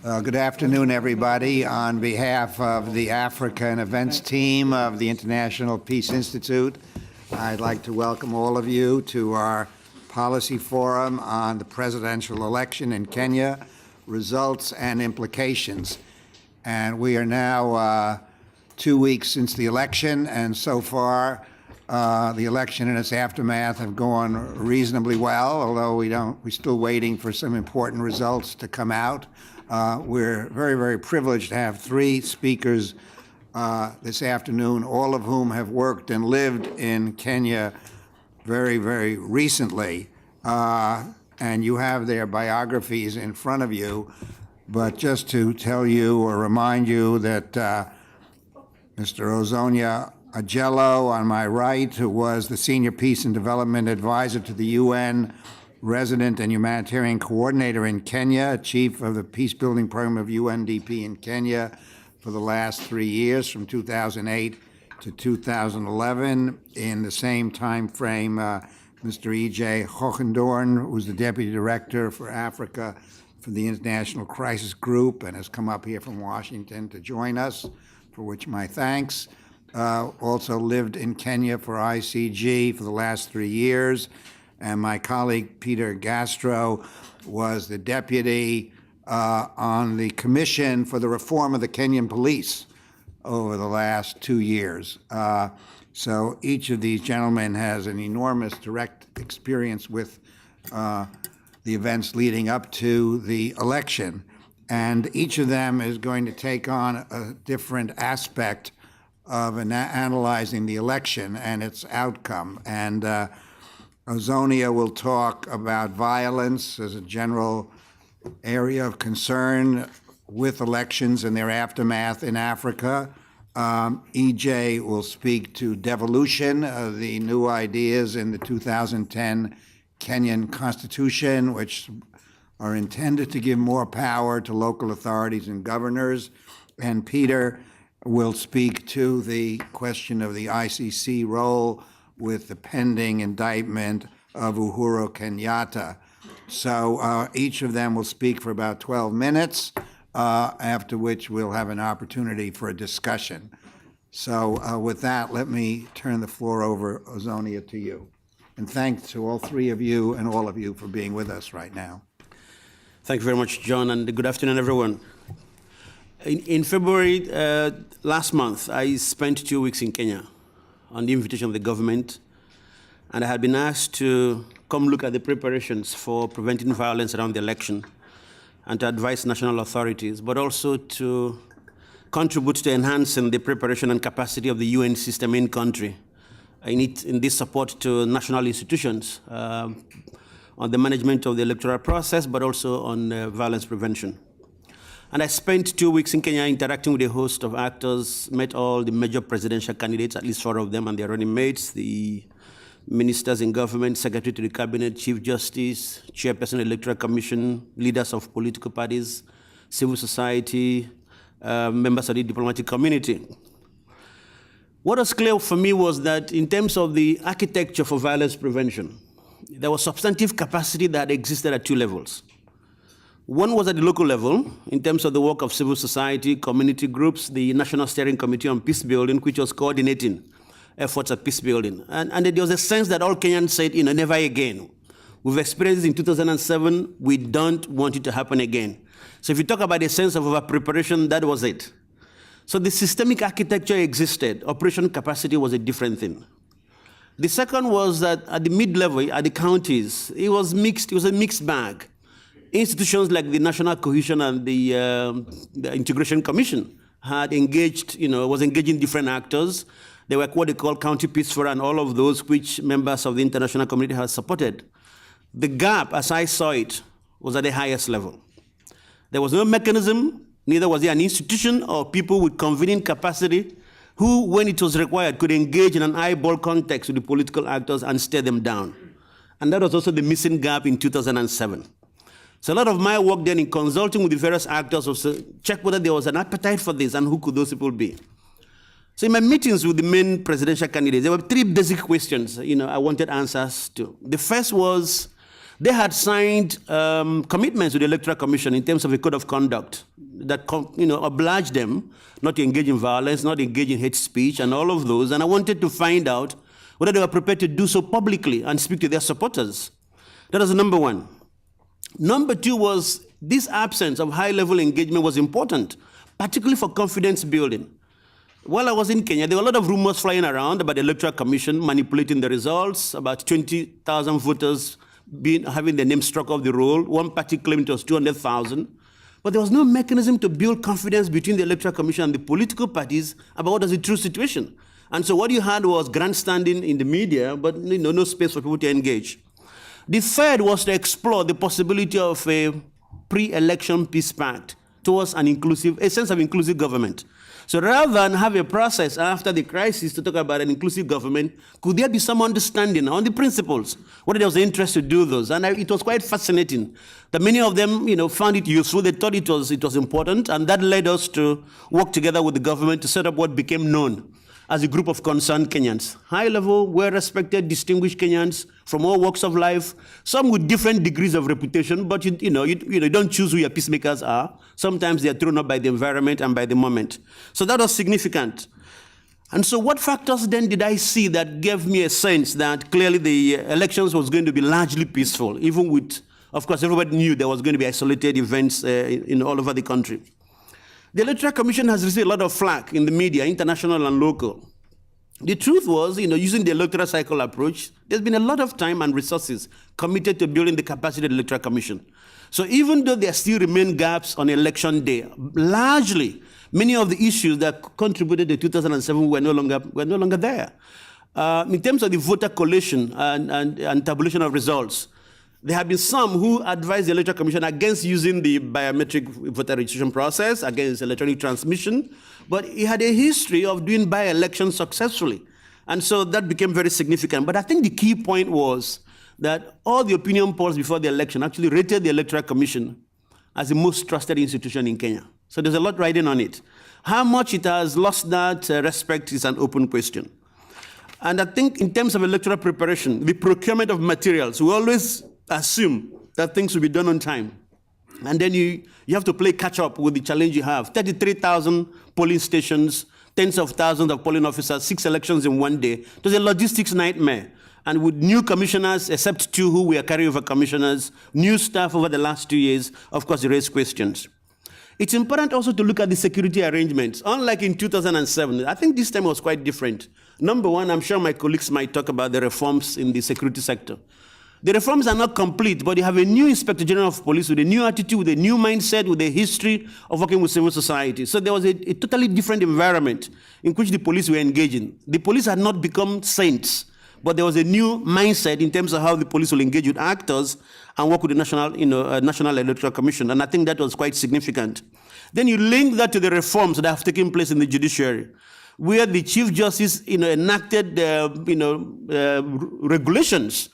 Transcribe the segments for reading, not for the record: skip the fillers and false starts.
Good afternoon, everybody. On behalf of the Africa and Events team of the International Peace Institute, I'd like to welcome all of you to our policy forum on the presidential election in Kenya, results and implications. And we are now 2 weeks since the election, and so far the election and its aftermath have gone reasonably well, although we're still waiting for some important results to come out. We're very, very privileged to have three speakers this afternoon, all of whom have worked and lived in Kenya very, very recently. And you have their biographies in front of you. But just to tell you or remind you that Mr. Ozonia Ajello, on my right, who was the Senior Peace and Development Advisor to the UN, Resident and Humanitarian Coordinator in Kenya, Chief of the Peacebuilding Program of UNDP in Kenya for the last 3 years, from 2008 to 2011. In the same time frame, Mr. E.J. Hochendorn, who was the Deputy Director for Africa for the International Crisis Group and has come up here from Washington to join us, for which my thanks. Also lived in Kenya for ICG for the last 3 years. And my colleague Peter Gastro was the deputy on the Commission for the Reform of the Kenyan Police over the last 2 years. So each of these gentlemen has an enormous direct experience with the events leading up to the election. And each of them is going to take on a different aspect of analyzing the election and its outcome. And Ozonia will talk about violence as a general area of concern with elections and their aftermath in Africa. EJ will speak to devolution, the new ideas in the 2010 Kenyan Constitution, which are intended to give more power to local authorities and governors. And Peter will speak to the question of the ICC role with the pending indictment of Uhuru Kenyatta. So each of them will speak for about 12 minutes, after which we'll have an opportunity for a discussion. So with that, let me turn the floor over, Ozonia, to you. And thanks to all three of you and all of you for being with us right now. Thank you very much, John, and good afternoon, everyone. In February last month, I spent 2 weeks in Kenya on the invitation of the government, and I had been asked to come look at the preparations for preventing violence around the election and to advise national authorities, but also to contribute to enhancing the preparation and capacity of the UN system in country in this support to national institutions on the management of the electoral process, but also on violence prevention. And I spent 2 weeks in Kenya interacting with a host of actors, met all the major presidential candidates, at least 4 of them and their running mates, the ministers in government, secretary to the cabinet, chief justice, chairperson of the electoral commission, leaders of political parties, civil society, members of the diplomatic community. What was clear for me was that in terms of the architecture for violence prevention, there was substantive capacity that existed at 2 levels. One was at the local level, in terms of the work of civil society, community groups, the National Steering Committee on Peace Building, which was coordinating efforts at peace building. And there was a sense that all Kenyans said, never again. We've experienced this in 2007, we don't want it to happen again. So if you talk about a sense of over-preparation, that was it. So the systemic architecture existed. Operation capacity was a different thing. The second was that at the mid-level, at the counties, it was mixed. It was a mixed bag. Institutions like the National Cohesion and the Integration Commission had engaged, was engaging different actors. They were what they call county peace forum and all of those which members of the international community have supported. The gap, as I saw it, was at the highest level. There was no mechanism, neither was there an institution or people with convening capacity who, when it was required, could engage in an eyeball context with the political actors and stare them down. And that was also the missing gap in 2007. So a lot of my work then in consulting with the various actors was to check whether there was an appetite for this and who could those people be. So in my meetings with the main presidential candidates, there were 3 basic questions I wanted answers to. The first was They had signed commitments with the Electoral Commission in terms of a code of conduct that obliged them not to engage in violence, not engage in hate speech, and all of those. And I wanted to find out whether they were prepared to do so publicly and speak to their supporters. That was number one. Number two was this absence of high-level engagement was important, particularly for confidence building. While I was in Kenya, there were a lot of rumors flying around about the Electoral Commission manipulating the results, about 20,000 voters having their name struck off the roll. One party claimed it was 200,000. But there was no mechanism to build confidence between the Electoral Commission and the political parties about what was the true situation. And so what you had was grandstanding in the media, but no space for people to engage. The third was to explore the possibility of a pre-election peace pact towards a sense of inclusive government. So rather than have a process after the crisis to talk about an inclusive government, could there be some understanding on the principles, whether there was an interest to do those? And it was quite fascinating that many of them found it useful. They thought it was important, and that led us to work together with the government to set up what became known as a group of concerned Kenyans. High-level, well-respected, distinguished Kenyans from all walks of life, some with different degrees of reputation, but you don't choose who your peacemakers are. Sometimes they are thrown up by the environment and by the moment. So that was significant. And so what factors then did I see that gave me a sense that clearly the elections was going to be largely peaceful, even with, of course, everybody knew there was going to be isolated events all over the country. The Electoral Commission has received a lot of flack in the media, international and local. The truth was, using the electoral cycle approach, there's been a lot of time and resources committed to building the capacity of the Electoral Commission. So even though there still remain gaps on election day, largely, many of the issues that contributed to 2007 were no longer there. In terms of the voter collation and tabulation of results, there have been some who advised the Electoral Commission against using the biometric voter registration process, against electronic transmission, but it had a history of doing by-elections successfully. And so that became very significant. But I think the key point was that all the opinion polls before the election actually rated the Electoral Commission as the most trusted institution in Kenya. So there's a lot riding on it. How much it has lost that respect is an open question. And I think in terms of electoral preparation, the procurement of materials, we always assume that things will be done on time. And then you have to play catch up with the challenge you have. 33,000 polling stations, tens of thousands of polling officers, 6 elections in one day. It was a logistics nightmare. And with new commissioners, except 2 who were carryover commissioners, new staff over the last 2 years, of course, raised questions. It's important also to look at the security arrangements. Unlike in 2007, I think this time was quite different. Number one, I'm sure my colleagues might talk about the reforms in the security sector. The reforms are not complete, but you have a new Inspector General of Police with a new attitude, with a new mindset, with a history of working with civil society. So there was a totally different environment in which the police were engaging. The police had not become saints, but there was a new mindset in terms of how the police will engage with actors and work with the National Electoral Commission. And I think that was quite significant. Then you link that to the reforms that have taken place in the judiciary, where the Chief Justice enacted regulations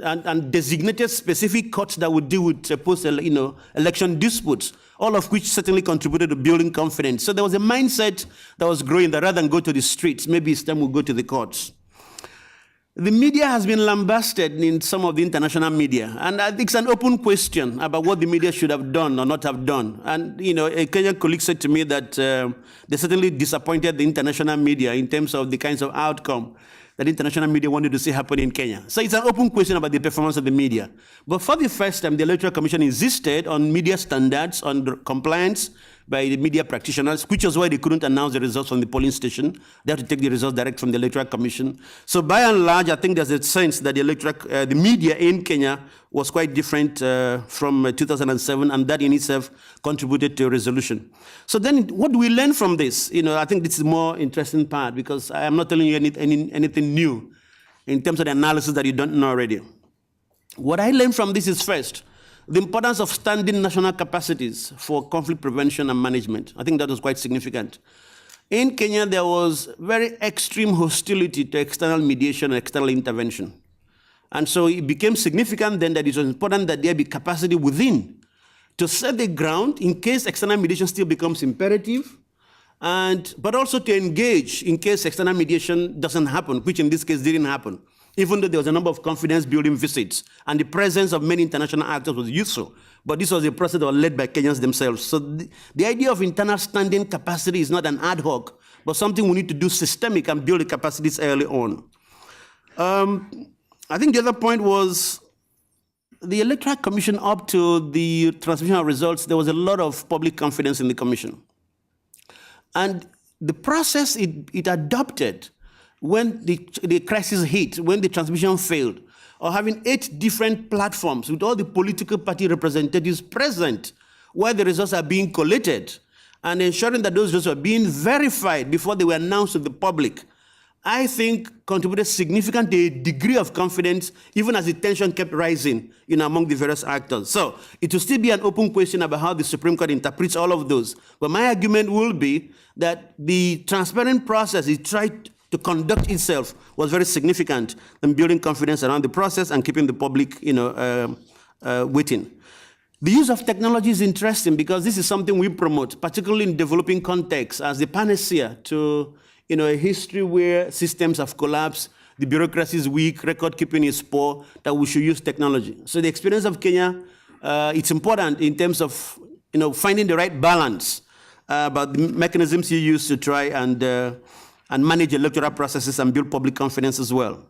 and designated specific courts that would deal with post-election disputes, all of which certainly contributed to building confidence. So there was a mindset that was growing that rather than go to the streets, maybe it's time we go to the courts. The media has been lambasted in some of the international media, and I think it's an open question about what the media should have done or not have done. And a Kenyan colleague said to me that they certainly disappointed the international media in terms of the kinds of outcome that international media wanted to see happen in Kenya. So it's an open question about the performance of the media. But for the first time, the Electoral Commission insisted on media standards, on compliance by the media practitioners, which was why they couldn't announce the results from the polling station. They had to take the results direct from the Electoral Commission. So by and large, I think there's a sense that the media in Kenya was quite different from 2007, and that in itself contributed to a resolution. So then what do we learn from this? I think this is the more interesting part, because I am not telling you anything new in terms of the analysis that you don't know already. What I learned from this is, first, the importance of standing national capacities for conflict prevention and management. I think that was quite significant. In Kenya, there was very extreme hostility to external mediation and external intervention. And so it became significant then that it was important that there be capacity within to set the ground in case external mediation still becomes imperative, but also to engage in case external mediation doesn't happen, which in this case didn't happen. even though there was a number of confidence-building visits, and the presence of many international actors was useful. But this was a process that was led by Kenyans themselves. So the idea of internal standing capacity is not an ad hoc, but something we need to do systemic and build the capacities early on. I think the other point was the Electoral Commission, up to the transmission of results, there was a lot of public confidence in the commission. And the process it adopted when the crisis hit, when the transmission failed, or having 8 different platforms with all the political party representatives present where the results are being collated, and ensuring that those results are being verified before they were announced to the public, I think contributed significantly a degree of confidence, even as the tension kept rising among the various actors. So it will still be an open question about how the Supreme Court interprets all of those. But my argument will be that the transparent process it tried to conduct itself was very significant in building confidence around the process and keeping the public waiting. The use of technology is interesting because this is something we promote, particularly in developing contexts, as the panacea to a history where systems have collapsed, the bureaucracy is weak, record keeping is poor, that we should use technology. So the experience of Kenya, it's important in terms of finding the right balance about the mechanisms you use to try and manage electoral processes and build public confidence as well.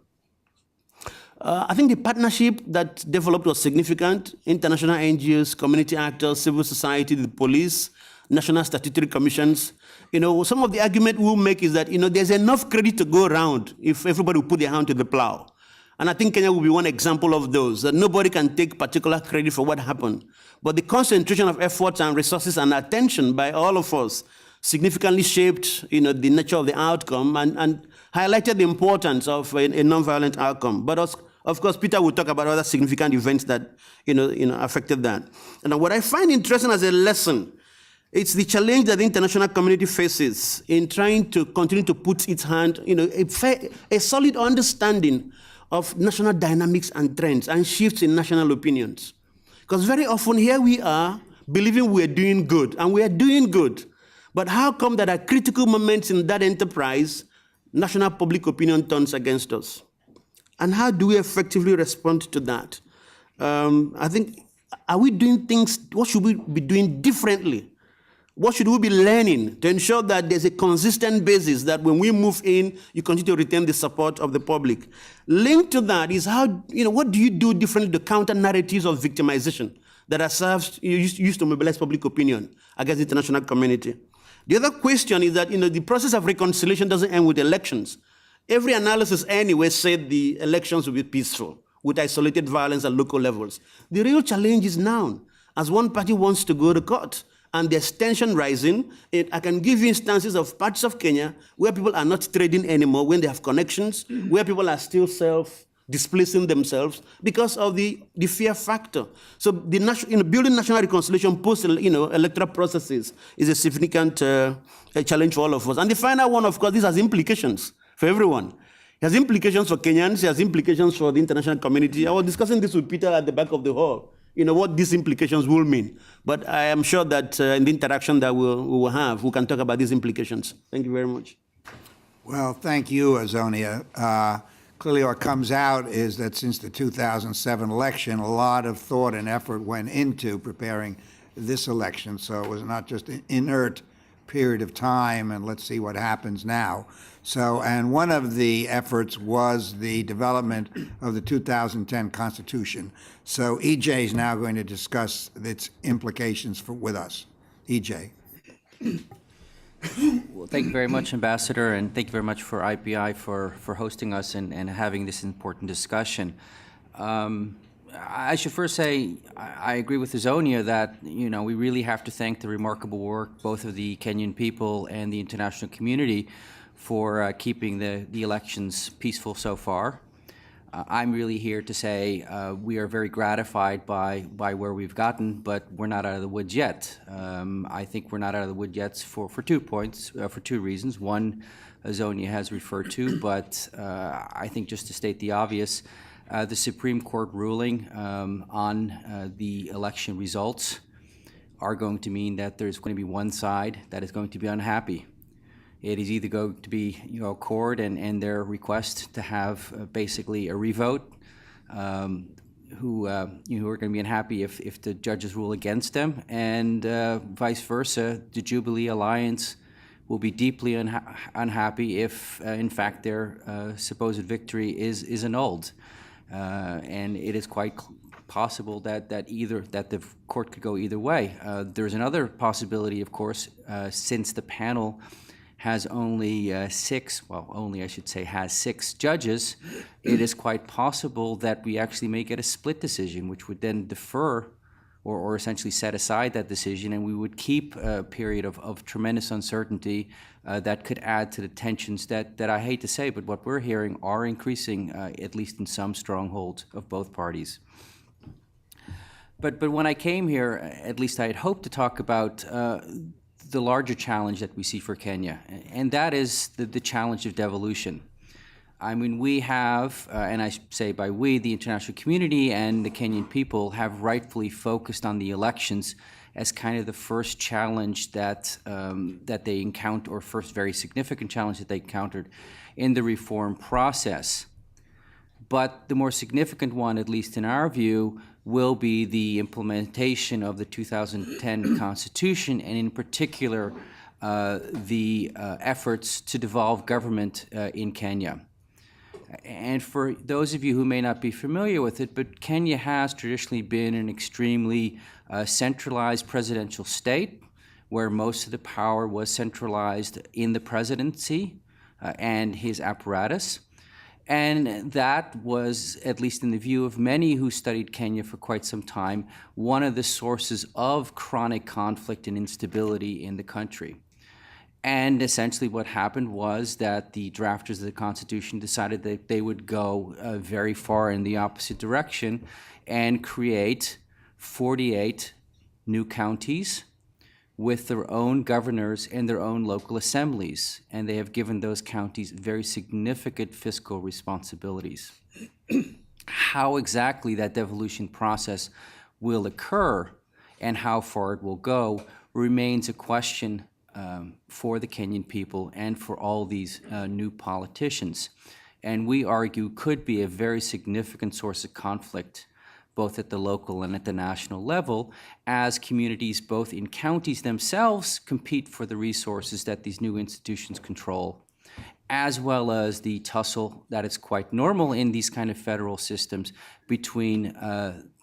I think the partnership that developed was significant. International NGOs, community actors, civil society, the police, national statutory commissions. Some of the argument we'll make is that, there's enough credit to go around if everybody will put their hand to the plow. And I think Kenya will be one example of those, that nobody can take particular credit for what happened. But the concentration of efforts and resources and attention by all of us significantly shaped, the nature of the outcome and highlighted the importance of a nonviolent outcome. But of course, Peter will talk about other significant events that, affected that. And what I find interesting as a lesson, it's the challenge that the international community faces in trying to continue to put its hand, a solid understanding of national dynamics and trends and shifts in national opinions. Because very often here we are believing we're doing good, and we are doing good. But how come that at critical moments in that enterprise, national public opinion turns against us? And how do we effectively respond to that? I think, are we doing things, what should we be doing differently? What should we be learning to ensure that there's a consistent basis that when we move in, you continue to retain the support of the public? Linked to that is how, what do you do differently to counter narratives of victimization that are used to mobilize public opinion against the international community? The other question is that, the process of reconciliation doesn't end with elections. Every analysis anyway said the elections will be peaceful with isolated violence at local levels. The real challenge is now, as one party wants to go to court, and there's tension rising. I can give you instances of parts of Kenya where people are not trading anymore when they have connections, where people are still self-displacing themselves because of the fear factor. So building national reconciliation post-electoral processes is a significant challenge for all of us. And the final one, of course, this has implications for everyone. It has implications for Kenyans, it has implications for the international community. I was discussing this with Peter at the back of the hall. What these implications will mean. But I am sure that in the interaction that we will have, we can talk about these implications. Thank you very much. Well, thank you, Azonia. Clearly what comes out is that since the 2007 election, a lot of thought and effort went into preparing this election. So it was not just an inert period of time and let's see what happens now. So, and one of the efforts was the development of the 2010 Constitution. So EJ is now going to discuss its implications with us. EJ. Well, thank you very much, Ambassador, and thank you very much for IPI for hosting us and having this important discussion. I should first say I agree with Azonia that we really have to thank the remarkable work both of the Kenyan people and the international community for keeping the elections peaceful so far. I'm really here to say we are very gratified by where we've gotten, but we're not out of the woods yet. I think we're not out of the woods yet for 2 points, for 2 reasons. One, Azonia has referred to, but I think just to state the obvious, the Supreme Court ruling on the election results are going to mean that there's going to be one side that is going to be unhappy. It is either going to be, court and their request to have basically a revote, who are going to be unhappy if the judges rule against them, and vice versa. The Jubilee Alliance will be deeply unhappy if, in fact, their supposed victory is annulled, and it is quite possible that the court could go either way. There's another possibility, of course, since the panel has only has 6 judges, it is quite possible that we actually may get a split decision, which would then defer or essentially set aside that decision, and we would keep a period of tremendous uncertainty that could add to the tensions that I hate to say, but what we're hearing are increasing, at least in some strongholds of both parties. But when I came here, at least I had hoped to talk about the larger challenge that we see for Kenya, and that is the challenge of devolution. I mean, we have, and I say by we, the international community and the Kenyan people have rightfully focused on the elections as kind of the first challenge that they encounter, or first very significant challenge that they encountered in the reform process. But the more significant one, at least in our view, will be the implementation of the 2010 Constitution, and in particular, the efforts to devolve government in Kenya. And for those of you who may not be familiar with it, but Kenya has traditionally been an extremely centralized presidential state, where most of the power was centralized in the presidency and his apparatus. And that was, at least in the view of many who studied Kenya for quite some time, one of the sources of chronic conflict and instability in the country. And essentially what happened was that the drafters of the Constitution decided that they would go very far in the opposite direction and create 48 new counties with their own governors and their own local assemblies, and they have given those counties very significant fiscal responsibilities. How exactly that devolution process will occur and how far it will go remains a question for the Kenyan people and for all these new politicians, and we argue could be a very significant source of conflict both at the local and at the national level, as communities both in counties themselves compete for the resources that these new institutions control, as well as the tussle that is quite normal in these kind of federal systems between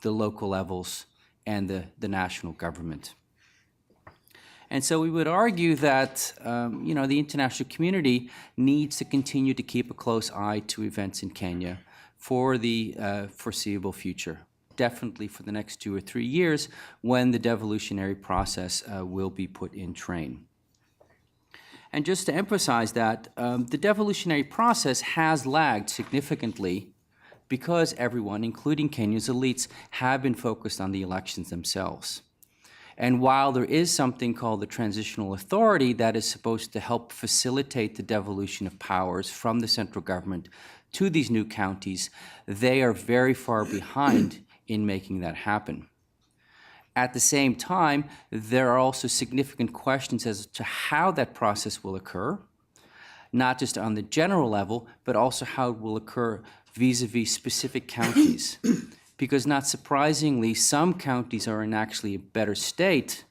the local levels and the national government. And so we would argue that the international community needs to continue to keep a close eye to events in Kenya for the foreseeable future. Definitely for the next 2 or 3 years, when the devolutionary process will be put in train. And just to emphasize that, the devolutionary process has lagged significantly because everyone, including Kenya's elites, have been focused on the elections themselves. And while there is something called the Transitional Authority that is supposed to help facilitate the devolution of powers from the central government to these new counties, they are very far behind in making that happen. At the same time, there are also significant questions as to how that process will occur, not just on the general level, but also how it will occur vis-a-vis specific counties. Because not surprisingly, some counties are in actually a better state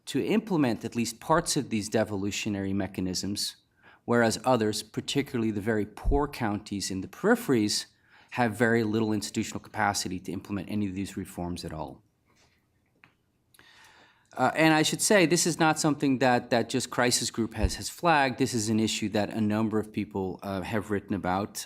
to implement at least parts of these devolutionary mechanisms, whereas others, particularly the very poor counties in the peripheries, have very little institutional capacity to implement any of these reforms at all. And I should say, this is not something that just Crisis Group has flagged. This is an issue that a number of people have written about.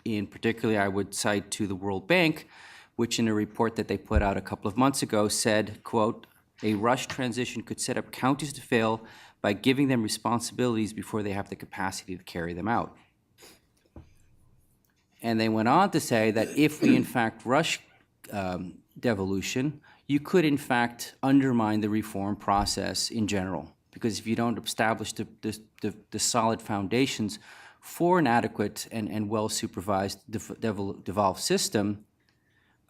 In particular, I would cite to the World Bank, which in a report that they put out a couple of months ago said, quote, "A rushed transition could set up counties to fail by giving them responsibilities before they have the capacity to carry them out." And they went on to say that if we in fact rush devolution, you could in fact undermine the reform process in general. Because if you don't establish the solid foundations for an adequate and well-supervised devolved system,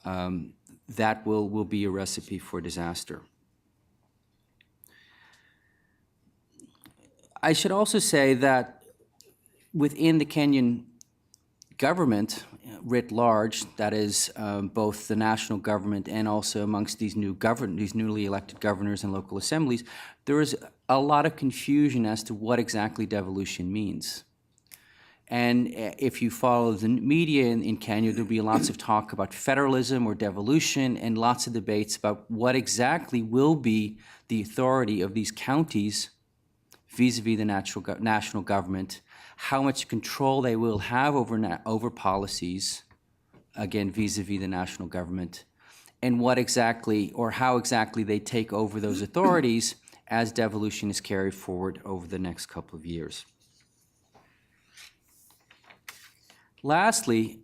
that will be a recipe for disaster. I should also say that within the Kenyan government writ large, that is both the national government and also amongst these newly elected governors and local assemblies, there is a lot of confusion as to what exactly devolution means. And if you follow the media in Kenya, there'll be lots of talk about federalism or devolution and lots of debates about what exactly will be the authority of these counties vis-a-vis the national government, how much control they will have over policies, again, vis-a-vis the national government, and what exactly or how exactly they take over those authorities as devolution is carried forward over the next couple of years. Lastly,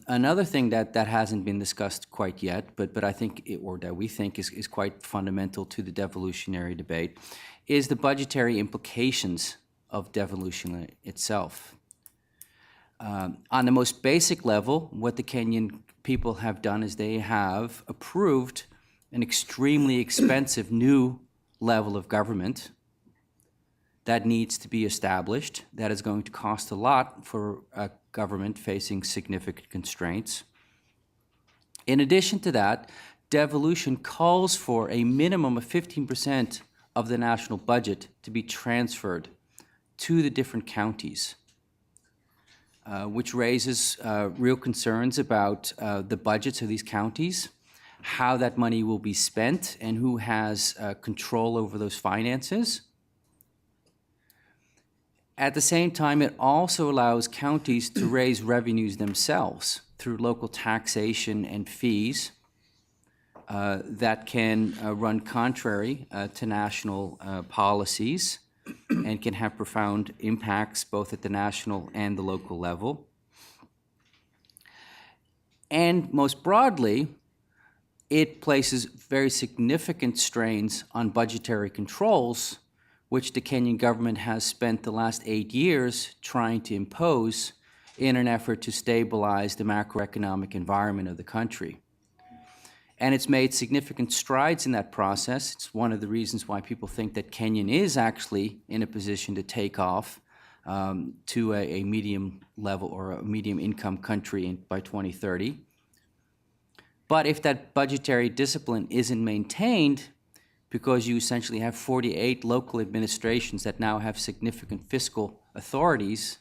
another thing that hasn't been discussed quite yet, but I think, or that we think is quite fundamental to the devolutionary debate, is the budgetary implications of devolution itself. On the most basic level, what the Kenyan people have done is they have approved an extremely expensive new level of government that needs to be established, that is going to cost a lot for a government facing significant constraints. In addition to that, devolution calls for a minimum of 15% of the national budget to be transferred to the different counties, which raises real concerns about the budgets of these counties, how that money will be spent, and who has control over those finances. At the same time, it also allows counties to raise revenues themselves through local taxation and fees that can run contrary to national policies and can have profound impacts both at the national and the local level. And most broadly, it places very significant strains on budgetary controls, which the Kenyan government has spent the last 8 years trying to impose in an effort to stabilize the macroeconomic environment of the country. And it's made significant strides in that process. It's one of the reasons why people think that Kenya is actually in a position to take off to a medium level or a medium income country by 2030. But if that budgetary discipline isn't maintained, because you essentially have 48 local administrations that now have significant fiscal authorities,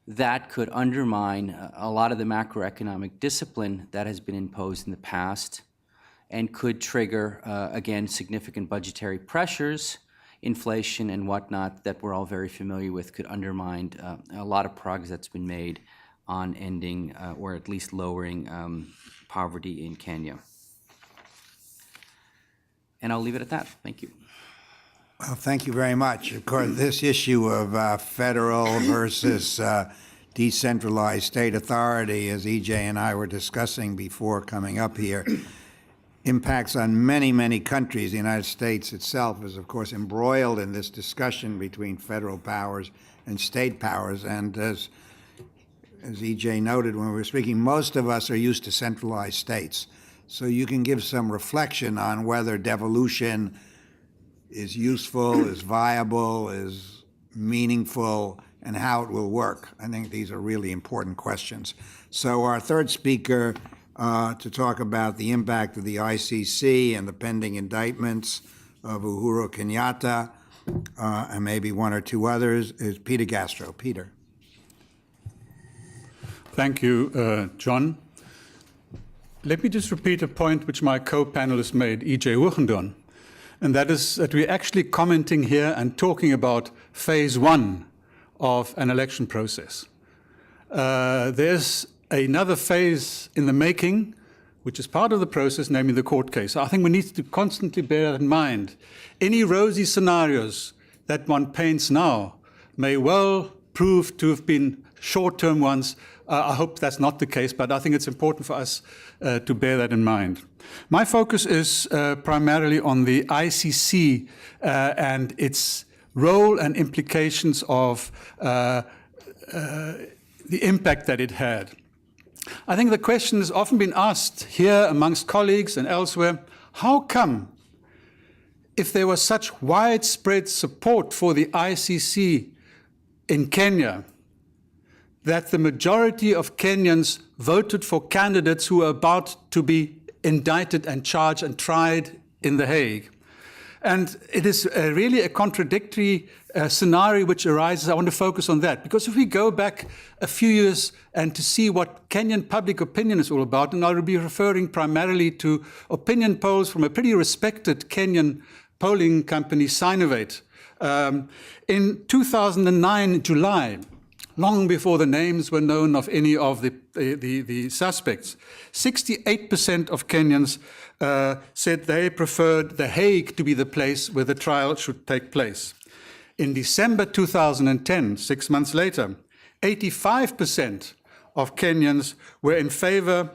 that could undermine a lot of the macroeconomic discipline that has been imposed in the past and could trigger, again, significant budgetary pressures, inflation and whatnot that we're all very familiar with could undermine a lot of progress that's been made on ending or at least lowering poverty in Kenya. And I'll leave it at that. Thank you. Well, thank you very much. Of course, this issue of federal versus decentralized state authority, as EJ and I were discussing before coming up here, impacts on many, many countries. The United States itself is, of course, embroiled in this discussion between federal powers and state powers. And as EJ noted when we were speaking, most of us are used to centralized states. So you can give some reflection on whether devolution is useful, is viable, is meaningful, and how it will work. I think these are really important questions. So our third speaker to talk about the impact of the ICC and the pending indictments of Uhuru Kenyatta and maybe one or two others is Peter Gastro. Peter. Thank you, John. Let me just repeat a point which my co-panelist made, E.J. Wuchendon, and that is that we're actually commenting here and talking about phase one of an election process. There's another phase in the making, which is part of the process, namely the court case. I think we need to constantly bear that in mind. Any rosy scenarios that one paints now may well prove to have been short-term ones. I hope that's not the case, but I think it's important for us to bear that in mind. My focus is primarily on the ICC and its role and implications of the impact that it had. I think the question has often been asked here amongst colleagues and elsewhere, how come if there was such widespread support for the ICC in Kenya that the majority of Kenyans voted for candidates who were about to be indicted and charged and tried in The Hague. And it is really a contradictory scenario which arises. I want to focus on that, because if we go back a few years and to see what Kenyan public opinion is all about, and I will be referring primarily to opinion polls from a pretty respected Kenyan polling company, Sinovate. In 2009, July, long before the names were known of any of the suspects, 68% of Kenyans said they preferred The Hague to be the place where the trial should take place. In December 2010, 6 months later, 85% of Kenyans were in favor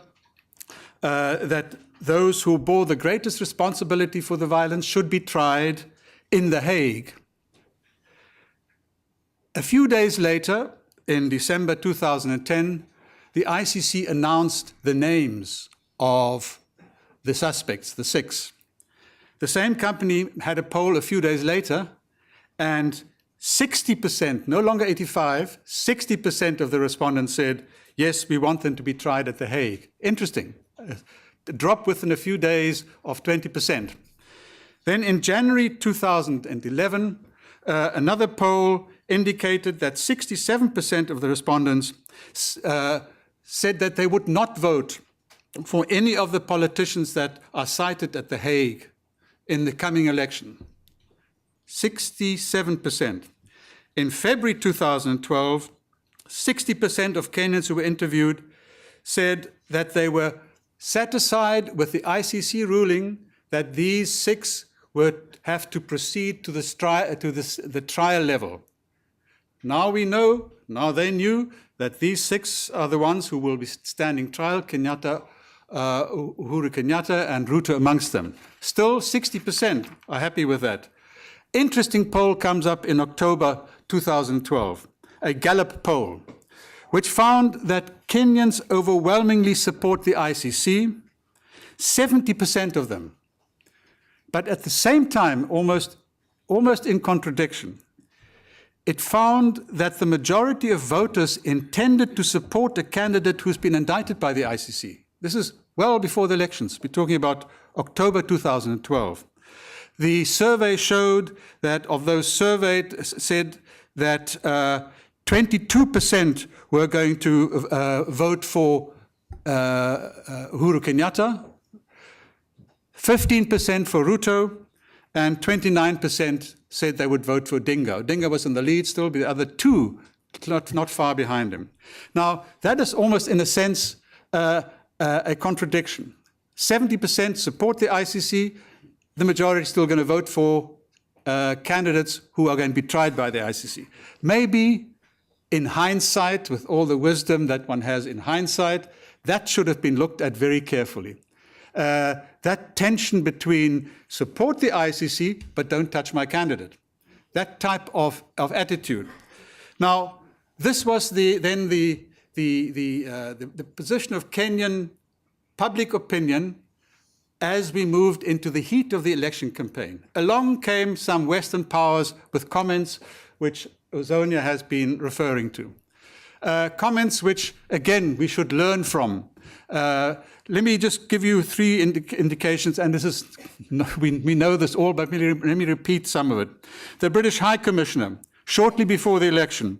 that those who bore the greatest responsibility for the violence should be tried in The Hague. A few days later, in December 2010, the ICC announced the names of the suspects, the 6. The same company had a poll a few days later, and 60%, no longer 85, 60% of the respondents said, yes, we want them to be tried at The Hague. Interesting. A drop within a few days of 20%. Then in January 2011, another poll indicated that 67% of the respondents said that they would not vote for any of the politicians that are cited at The Hague in the coming election. 67%. In February 2012, 60% of Kenyans who were interviewed said that they were satisfied with the ICC ruling that these 6 would have to proceed to the trial level. Now we know, now they knew, that these 6 are the ones who will be standing trial, Kenyatta, Uhuru Kenyatta and Ruto amongst them. Still, 60% are happy with that. Interesting poll comes up in October 2012, a Gallup poll, which found that Kenyans overwhelmingly support the ICC, 70% of them. But at the same time, almost in contradiction, it found that the majority of voters intended to support a candidate who's been indicted by the ICC. This is well before the elections. We're talking about October 2012. The survey showed that of those surveyed said that 22% were going to vote for Uhuru Kenyatta, 15% for Ruto, and 29% said they would vote for Dingo. Dingo was in the lead still, but the other 2 not far behind him. Now, that is almost, in a sense, a contradiction. 70% support the ICC, the majority is still going to vote for candidates who are going to be tried by the ICC. Maybe in hindsight, with all the wisdom that one has in hindsight, that should have been looked at very carefully. That tension between support the ICC, but don't touch my candidate. That type of attitude. Now, this was then the position of Kenyan public opinion as we moved into the heat of the election campaign. Along came some Western powers with comments which Ozonia has been referring to. Comments which, again, we should learn from. Let me just give you 3 indications, and this is, we know this all, but let me repeat some of it. The British High Commissioner, shortly before the election,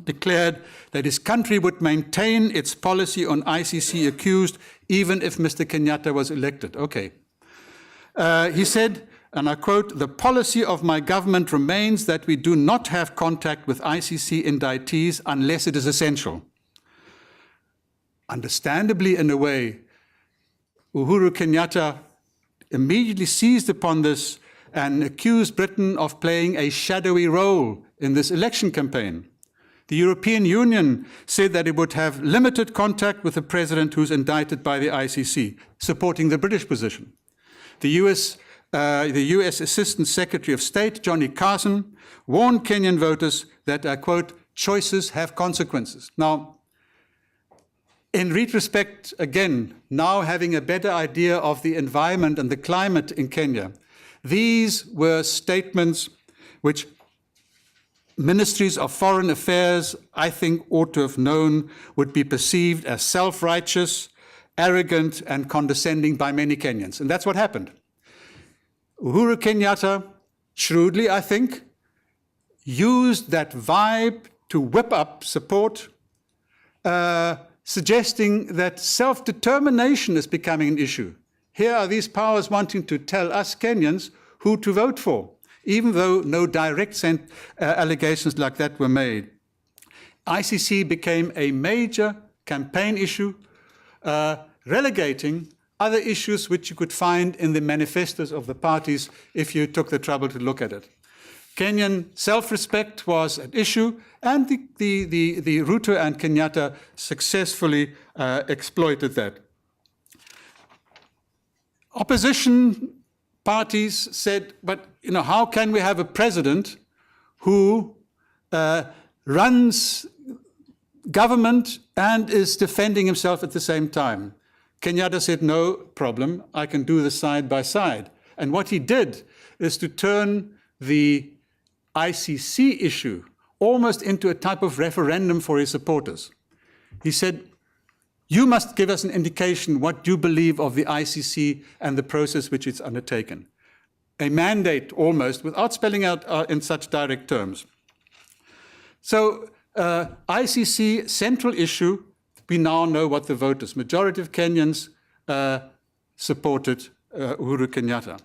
declared that his country would maintain its policy on ICC accused even if Mr. Kenyatta was elected. Okay. He said, and I quote, "The policy of my government remains that we do not have contact with ICC indictees unless it is essential." Understandably, in a way, Uhuru Kenyatta immediately seized upon this and accused Britain of playing a shadowy role in this election campaign. The European Union said that it would have limited contact with the president who's indicted by the ICC, supporting the British position. The US Assistant Secretary of State, Johnny Carson, warned Kenyan voters that, I quote, "choices have consequences." Now, in retrospect, again, now having a better idea of the environment and the climate in Kenya, These were statements which ministries of foreign affairs, I think, ought to have known would be perceived as self-righteous, arrogant, and condescending by many Kenyans. And that's what happened. Uhuru Kenyatta, shrewdly, I think, used that vibe to whip up support, suggesting that self-determination is becoming an issue. Here are these powers wanting to tell us Kenyans who to vote for, even though no direct allegations like that were made. ICC became a major campaign issue, relegating other issues which you could find in the manifestos of the parties if you took the trouble to look at it. Kenyan self-respect was at issue, and the Ruto and Kenyatta successfully exploited that. Opposition parties said, but how can we have a president who runs government and is defending himself at the same time? Kenyatta said, no problem, I can do this side by side. And what he did is to turn the ICC issue almost into a type of referendum for his supporters. He said, you must give us an indication what you believe of the ICC and the process which it's undertaken. A mandate almost, without spelling out in such direct terms. So ICC, central issue, we now know what the vote is. Majority of Kenyans supported Uhuru Kenyatta.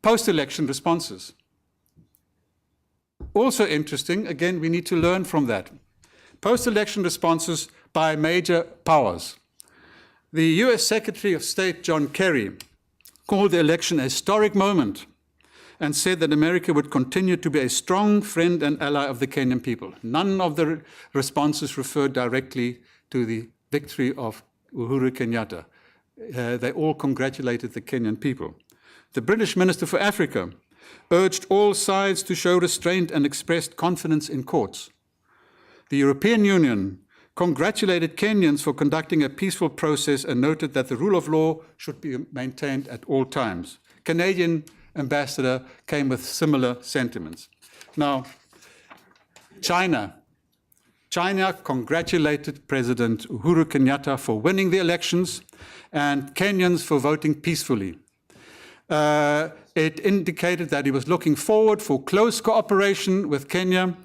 Post-election responses. Also interesting, again, we need to learn from that. Post-election responses by major powers. The US Secretary of State, John Kerry, called the election a historic moment and said that America would continue to be a strong friend and ally of the Kenyan people. None of the responses referred directly to the victory of Uhuru Kenyatta. They all congratulated the Kenyan people. The British Minister for Africa urged all sides to show restraint and expressed confidence in courts. The European Union congratulated Kenyans for conducting a peaceful process and noted that the rule of law should be maintained at all times. Canadian ambassador came with similar sentiments. Now, China congratulated President Uhuru Kenyatta for winning the elections and Kenyans for voting peacefully. It indicated that he was looking forward for close cooperation with Kenya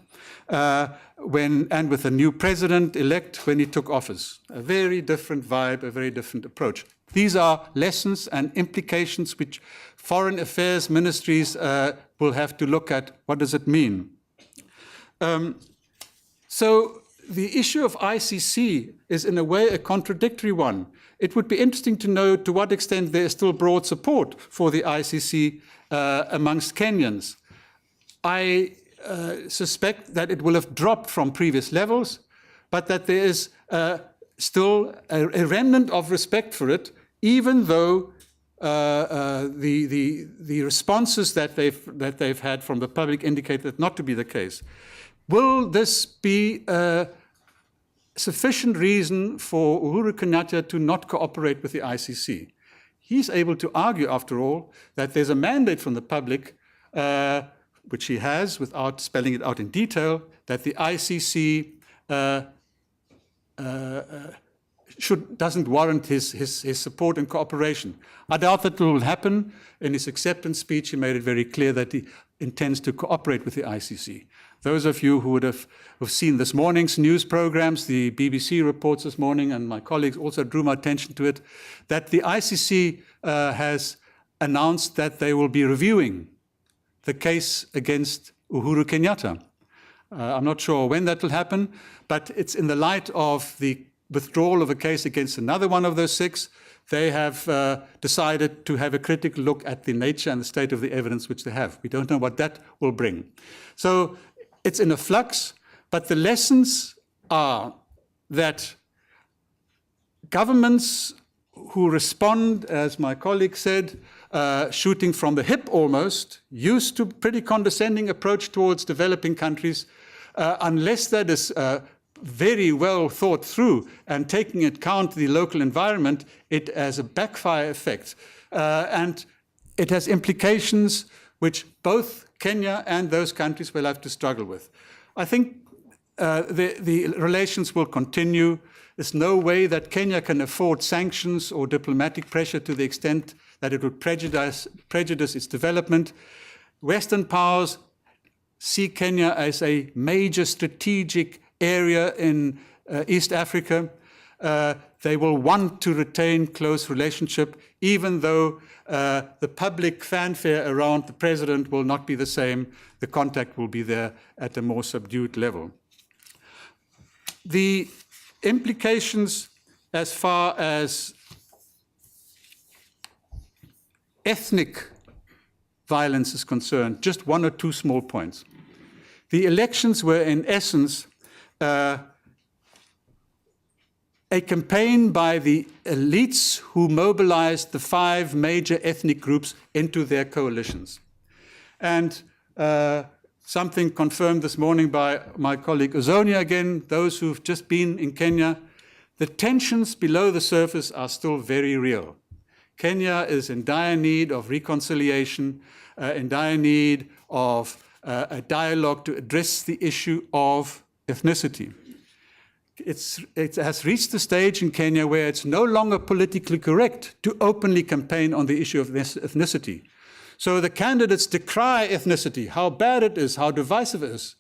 and with a new president-elect when he took office. A very different vibe, a very different approach. These are lessons and implications which foreign affairs ministries will have to look at. What does it mean? So the issue of ICC is in a way a contradictory one. It would be interesting to know to what extent there is still broad support for the ICC amongst Kenyans. I suspect that it will have dropped from previous levels, but that there is still a remnant of respect for it, even though the responses that they've had from the public indicate that not to be the case. Will this be sufficient reason for Uhuru Kenyatta to not cooperate with the ICC? He's able to argue, after all, that there's a mandate from the public, which he has, without spelling it out in detail, that the ICC doesn't warrant his support and cooperation. I doubt that will happen. In his acceptance speech, he made it very clear that he intends to cooperate with the ICC. Those of you who would have seen this morning's news programs, the BBC reports this morning, and my colleagues also drew my attention to it, that the ICC has announced that they will be reviewing the case against Uhuru Kenyatta. I'm not sure when that will happen, but it's in the light of the withdrawal of a case against another one of those six. They have decided to have a critical look at the nature and the state of the evidence which they have. We don't know what that will bring. So it's in a flux, but the lessons are that governments who respond, as my colleague said, shooting from the hip almost, used to pretty condescending approach towards developing countries, unless that is very well thought through and taking into account the local environment, it has a backfire effect. And it has implications which both Kenya and those countries will have to struggle with. I think the relations will continue. There's no way that Kenya can afford sanctions or diplomatic pressure to the extent that it would prejudice its development. Western powers see Kenya as a major strategic area in East Africa. They will want to retain close relationship, even though the public fanfare around the president will not be the same. The contact will be there at a more subdued level. The implications as far as ethnic violence is concerned, just one or two small points. The elections were, in essence, a campaign by the elites who mobilized the 5 major ethnic groups into their coalitions. And something confirmed this morning by my colleague Uzonia again, those who've just been in Kenya, the tensions below the surface are still very real. Kenya is in dire need of reconciliation, in dire need of a dialogue to address the issue of ethnicity. It has reached the stage in Kenya where it's no longer politically correct to openly campaign on the issue of ethnicity. So the candidates decry ethnicity, how bad it is, how divisive it is.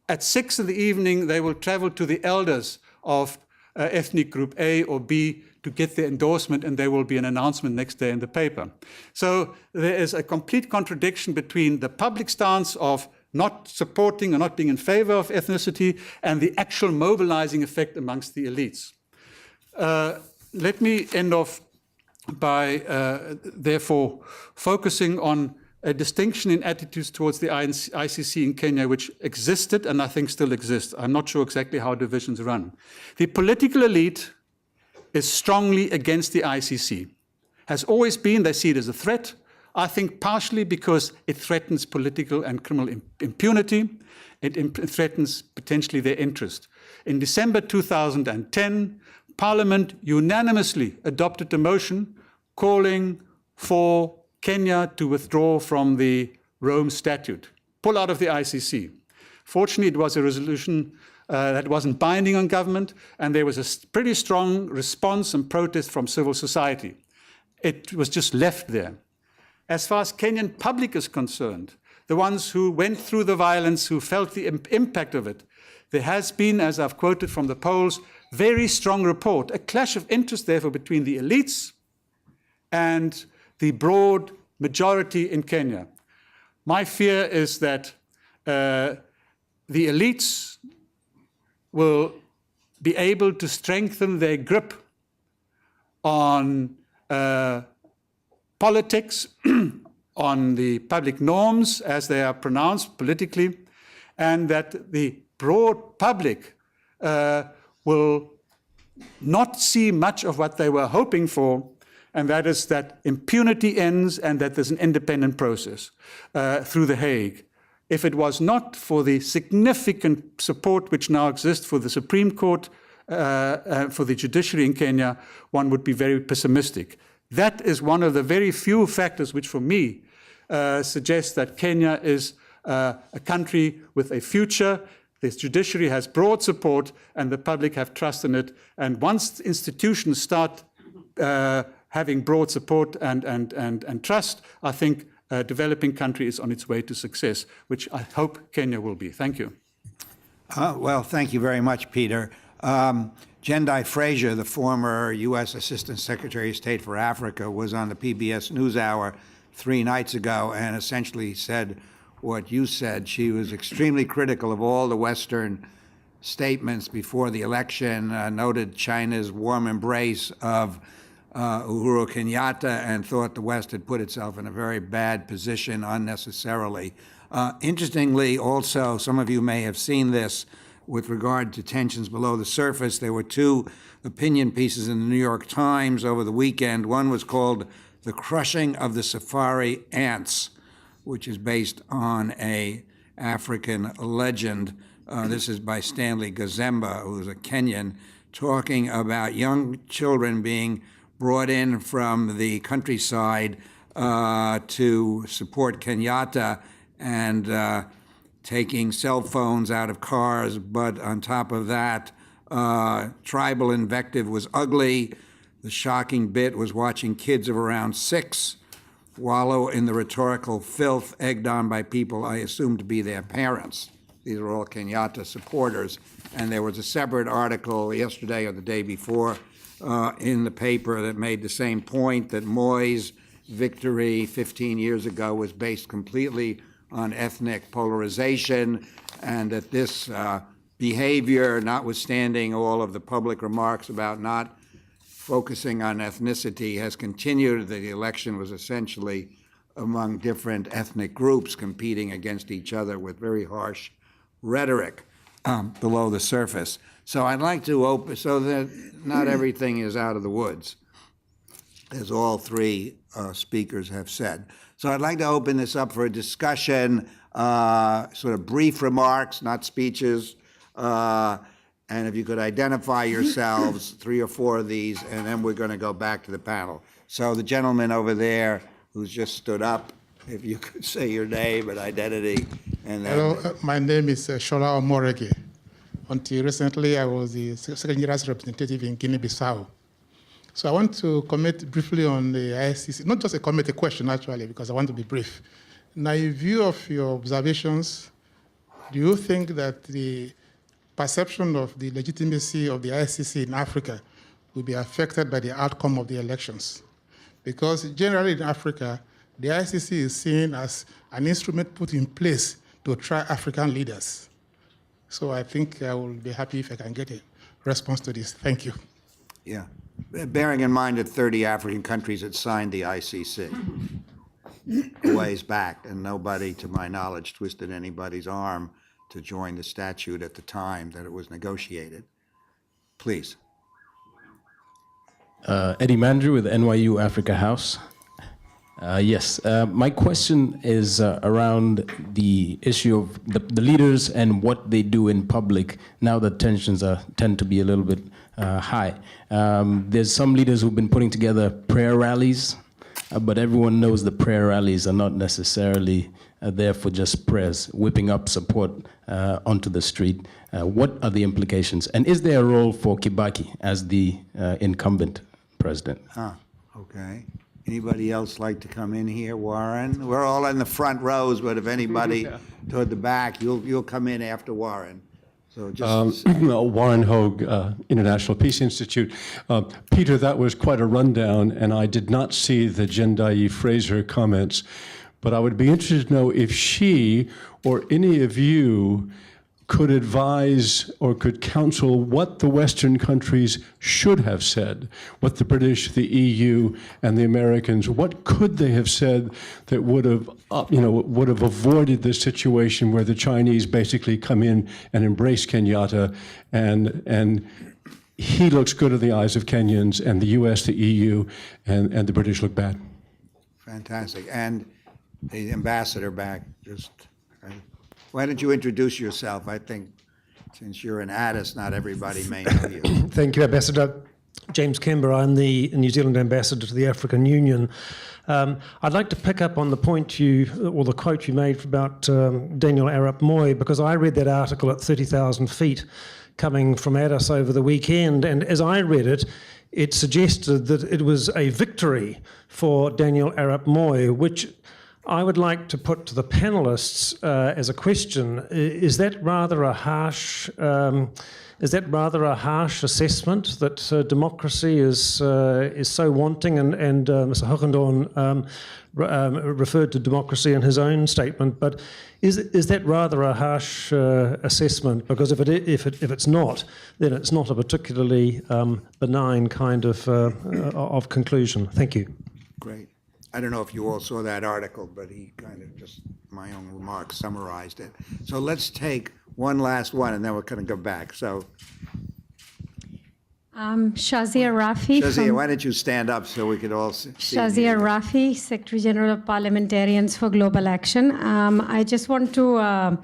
At 6 in the evening, they will travel to the elders of ethnic group A or B to get their endorsement, and there will be an announcement next day in the paper. So there is a complete contradiction between the public stance of not supporting or not being in favor of ethnicity and the actual mobilizing effect amongst the elites. Let me end off by, therefore, focusing on a distinction in attitudes towards the ICC in Kenya, which existed and I think still exists. I'm not sure exactly how divisions run. The political elite is strongly against the ICC. Has always been, they see it as a threat. I think partially because it threatens political and criminal impunity. It threatens potentially their interest. In December 2010, Parliament unanimously adopted a motion calling for Kenya to withdraw from the Rome Statute, pull out of the ICC. Fortunately, it was a resolution that wasn't binding on government, and there was a pretty strong response and protest from civil society. It was just left there. As far as Kenyan public is concerned, the ones who went through the violence, who felt the impact of it, there has been, as I've quoted from the polls, very strong report, a clash of interest, therefore, between the elites and the broad majority in Kenya. My fear is that the elites will be able to strengthen their grip on politics, on the public norms as they are pronounced politically, and that the broad public will not see much of what they were hoping for, and that is that impunity ends and that there's an independent process through The Hague. If it was not for the significant support which now exists for the Supreme Court, for the judiciary in Kenya, one would be very pessimistic. That is one of the very few factors which, for me, suggest that Kenya is a country with a future. The judiciary has broad support, and the public have trust in it. And once institutions start having broad support and trust, I think a developing country is on its way to success, which I hope Kenya will be. Thank you. Well, thank you very much, Peter. Jendai Frazier, the former U.S. Assistant Secretary of State for Africa, was on the PBS NewsHour 3 nights ago and essentially said what you said. She was extremely critical of all the Western statements before the election, noted China's warm embrace of Uhuru Kenyatta, and thought the West had put itself in a very bad position unnecessarily. Interestingly, also, some of you may have seen this with regard to tensions below the surface. There were 2 opinion pieces in the New York Times over the weekend. One was called "The Crushing of the Safari Ants," which is based on an African legend. This is by Stanley Gazemba, who's a Kenyan, talking about young children being brought in from the countryside to support Kenyatta and taking cell phones out of cars, but on top of that, tribal invective was ugly. The shocking bit was watching kids of around 6 wallow in the rhetorical filth egged on by people I assume to be their parents. These are all Kenyatta supporters. And there was a separate article yesterday or the day before in the paper that made the same point, that Moi's victory 15 years ago was based completely on ethnic polarization, and that this behavior, notwithstanding all of the public remarks about not focusing on ethnicity, has continued. The election was essentially among different ethnic groups competing against each other with very harsh rhetoric below the surface. So I'd like to open, so that not everything is out of the woods, as all three speakers have said. So I'd like to open this up for a discussion, sort of brief remarks, not speeches, and if you could identify yourselves, 3 or 4 of these, and then we're going to go back to the panel. So the gentleman over there who's just stood up, if you could say your name and identity. And then hello, my name is Shola Omorege. Until recently, I was the second year's representative in Guinea-Bissau. So I want to comment briefly on the ICC, not just a comment, a question actually, because I want to be brief. Now, in view of your observations, do you think that the perception of the legitimacy of the ICC in Africa will be affected by the outcome of the elections? Because generally in Africa, the ICC is seen as an instrument put in place to try African leaders. So I think I will be happy if I can get a response to this. Thank you. yeah, bearing in mind that 30 African countries had signed the ICC a ways back, and nobody, to my knowledge, twisted anybody's arm to join the statute at the time that it was negotiated. Please. Eddie Mandrew with NYU Africa House. Yes, my question is around the issue of the leaders and what they do in public now that tensions tend to be a little bit high. There's some leaders who've been putting together prayer rallies, but everyone knows the prayer rallies are not necessarily there for just prayers, whipping up support onto the street. What are the implications? And is there a role for Kibaki as the incumbent president? Okay. Anybody else like to come in here? Warren? We're all in the front rows, but if anybody toward the back, you'll come in after Warren. So just Warren Hogue, International Peace Institute. Peter, that was quite a rundown, and I did not see the Jendai Fraser comments, but I would be interested to know if she or any of you could advise or could counsel what the Western countries should have said, what the British, the EU, and the Americans, what could they have said that would have avoided this situation where the Chinese basically come in and embrace Kenyatta, and he looks good in the eyes of Kenyans, and the US, the EU, and the British look bad. fantastic. And the ambassador back, just, why don't you introduce yourself? I think since you're an Addis, not everybody may know you. Thank you, Ambassador. James Kember, I'm the New Zealand ambassador to the African Union. I'd like to pick up on the point or the quote you made about Daniel Arap Moi, because I read that article at 30,000 feet coming from Addis over the weekend, and as I read it, it suggested that it was a victory for Daniel Arap Moi, which I would like to put to the panelists as a question. Is that rather a harsh assessment that democracy is so wanting? And Mr. Hogendorn referred to democracy in his own statement. But is that rather a harsh assessment? Because if it's not, then it's not a particularly benign kind of conclusion. Thank you. Great. I don't know if you all saw that article, but he kind of just, my own remarks, summarized it. So let's take one last one, and then we're going to go back. So, Shazia Rafi. Shazia, why don't you stand up so we could all see? Shazia Rafi, Secretary General of Parliamentarians for Global Action. I just want to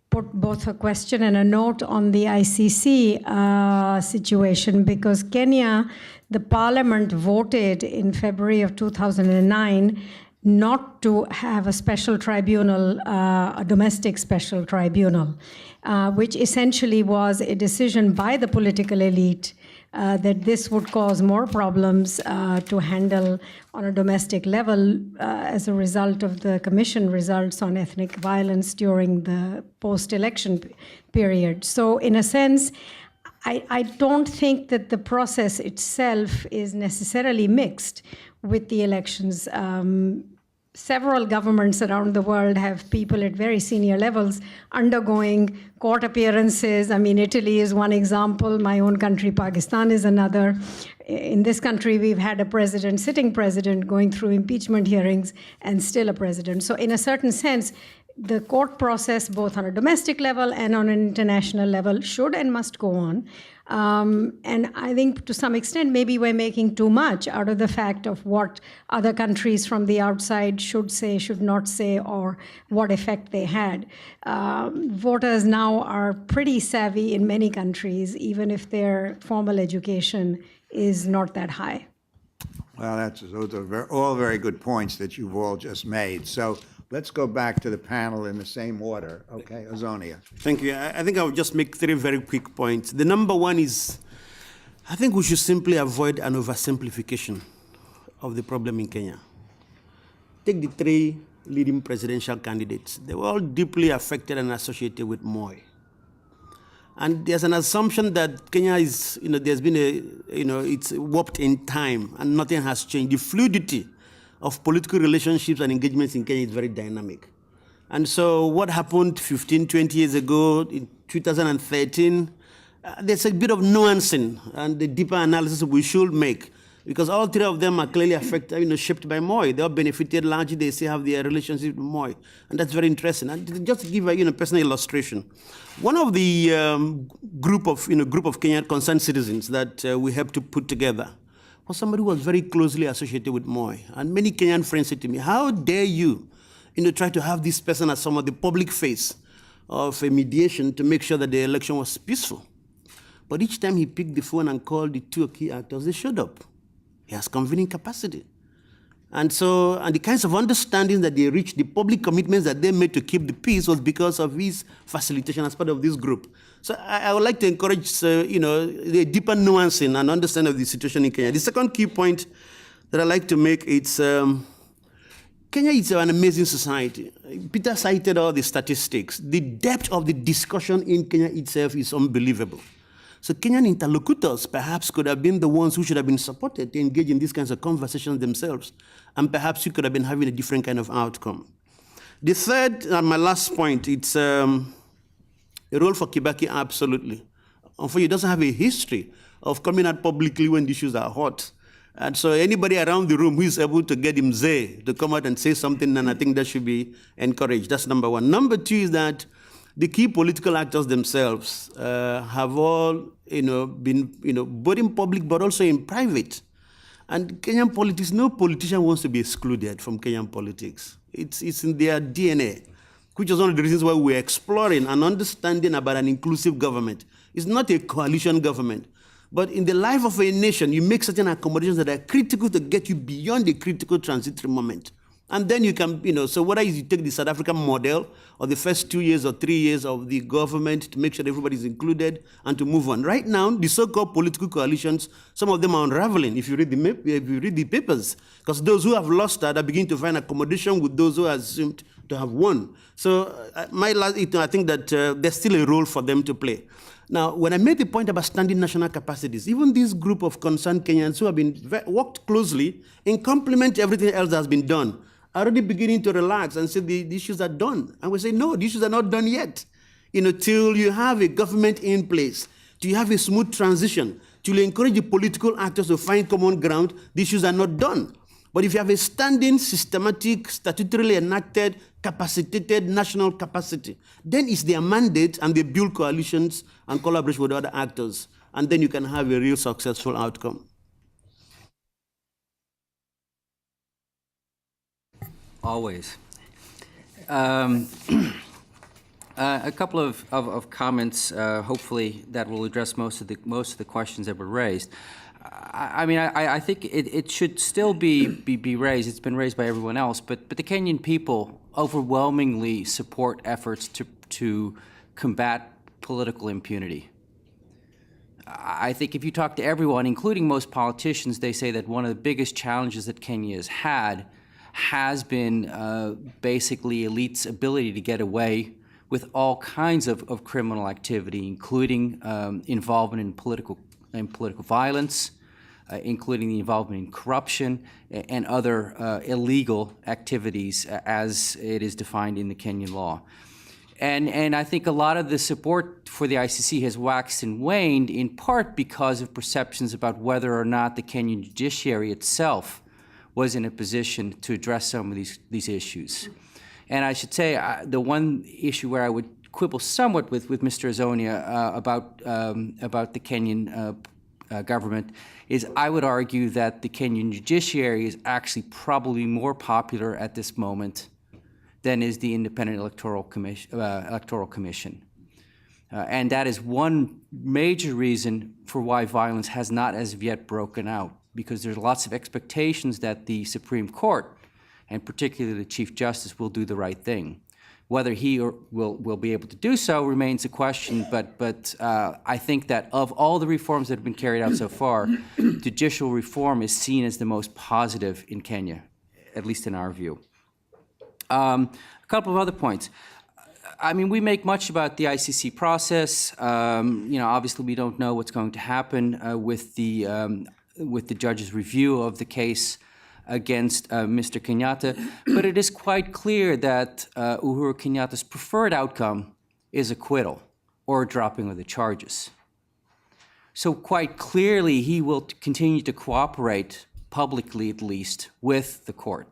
put both a question and a note on the ICC situation, because Kenya, the parliament voted in February of 2009 not to have a special tribunal, a domestic special tribunal, which essentially was a decision by the political elite that this would cause more problems to handle on a domestic level as a result of the commission results on ethnic violence during the post-election period. So in a sense, I don't think that the process itself is necessarily mixed with the elections. Several governments around the world have people at very senior levels undergoing court appearances. I mean, Italy is one example. My own country, Pakistan, is another. In this country, we've had a president, sitting president, going through impeachment hearings and still a president. So in a certain sense, the court process, both on a domestic level and on an international level, should and must go on. And I think to some extent, maybe we're making too much out of the fact of what other countries from the outside should say, should not say, or what effect they had. Voters now are pretty savvy in many countries, even if their formal education is not that high. Well, those are all very good points that you've all just made. So let's go back to the panel in the same order. Okay, Azonia. Thank you. I think I will just make three very quick points. The number one is, I think we should simply avoid an oversimplification of the problem in Kenya. Take the three leading presidential candidates. They were all deeply affected and associated with Moi. And there's an assumption that Kenya is, there's been it's warped in time and nothing has changed. The fluidity of political relationships and engagements in Kenya is very dynamic. And so what happened 15, 20 years ago, in 2013, there's a bit of nuancing and the deeper analysis we should make, because all three of them are clearly affected, shaped by Moi. They all benefited largely, they still have their relationship with Moi. And that's very interesting. And just to give a personal illustration, one of the group of Kenyan concerned citizens that we helped to put together was somebody who was very closely associated with Moi. And many Kenyan friends said to me, how dare you, try to have this person as some of the public face of a mediation to make sure that the election was peaceful. But each time he picked the phone and called the two key actors, they showed up. He has convening capacity. And the kinds of understandings that they reached, the public commitments that they made to keep the peace was because of his facilitation as part of this group. So I would like to encourage, the deeper nuancing and understanding of the situation in Kenya. The second key point that I like to make is Kenya is an amazing society. Peter cited all the statistics. The depth of the discussion in Kenya itself is unbelievable. So Kenyan interlocutors perhaps could have been the ones who should have been supported to engage in these kinds of conversations themselves. And perhaps you could have been having a different kind of outcome. The third and my last point, it's a role for Kibaki, absolutely. Unfortunately, he doesn't have a history of coming out publicly when the issues are hot. And so anybody around the room who is able to get him to come out and say something, then I think that should be encouraged. That's number one. Number two is that the key political actors themselves have all, been, both in public but also in private. And Kenyan politics, no politician wants to be excluded from Kenyan politics. It's in their DNA, which is one of the reasons why we're exploring and understanding about an inclusive government. It's not a coalition government. But in the life of a nation, you make certain accommodations that are critical to get you beyond the critical transitory moment. And then you can, so whether you take the South African model or the first 2 years or 3 years of the government to make sure everybody's included and to move on. Right now, the so-called political coalitions, some of them are unraveling if you read the papers, because those who have lost that are beginning to find accommodation with those who are assumed to have won. So I think that there's still a role for them to play. Now, when I made the point about standing national capacities, even this group of concerned Kenyans who have been worked closely in complement to everything else that has been done, are already beginning to relax and say the issues are done. And we say, no, the issues are not done yet. Till you have a government in place, till you have a smooth transition, till you encourage the political actors to find common ground, the issues are not done. But if you have a standing, systematic, statutorily enacted, capacitated national capacity, then it's their mandate and they build coalitions and collaboration with other actors. And then you can have a real successful outcome. Always. A couple of comments, hopefully that will address most of the questions that were raised. I think it should still be raised. It's been raised by everyone else, but the Kenyan people overwhelmingly support efforts to combat political impunity. I think if you talk to everyone, including most politicians, they say that one of the biggest challenges that Kenya has had has been basically elites' ability to get away with all kinds of criminal activity, including involvement in political violence, including the involvement in corruption and other illegal activities as it is defined in the Kenyan law. And I think a lot of the support for the ICC has waxed and waned in part because of perceptions about whether or not the Kenyan judiciary itself was in a position to address some of these issues. And I should say the one issue where I would quibble somewhat with Mr. Azonia about the Kenyan government is I would argue that the Kenyan judiciary is actually probably more popular at this moment than is the Independent Electoral Commission. And that is one major reason for why violence has not as of yet broken out, because there's lots of expectations that the Supreme Court, and particularly the Chief Justice, will do the right thing. Whether he will be able to do so remains a question, but I think that of all the reforms that have been carried out so far, judicial reform is seen as the most positive in Kenya, at least in our view. A couple of other points. I mean, we make much about the ICC process. Obviously, we don't know what's going to happen with the judge's review of the case against Mr. Kenyatta, but it is quite clear that Uhuru Kenyatta's preferred outcome is acquittal or dropping of the charges. So quite clearly, he will continue to cooperate, publicly at least, with the court.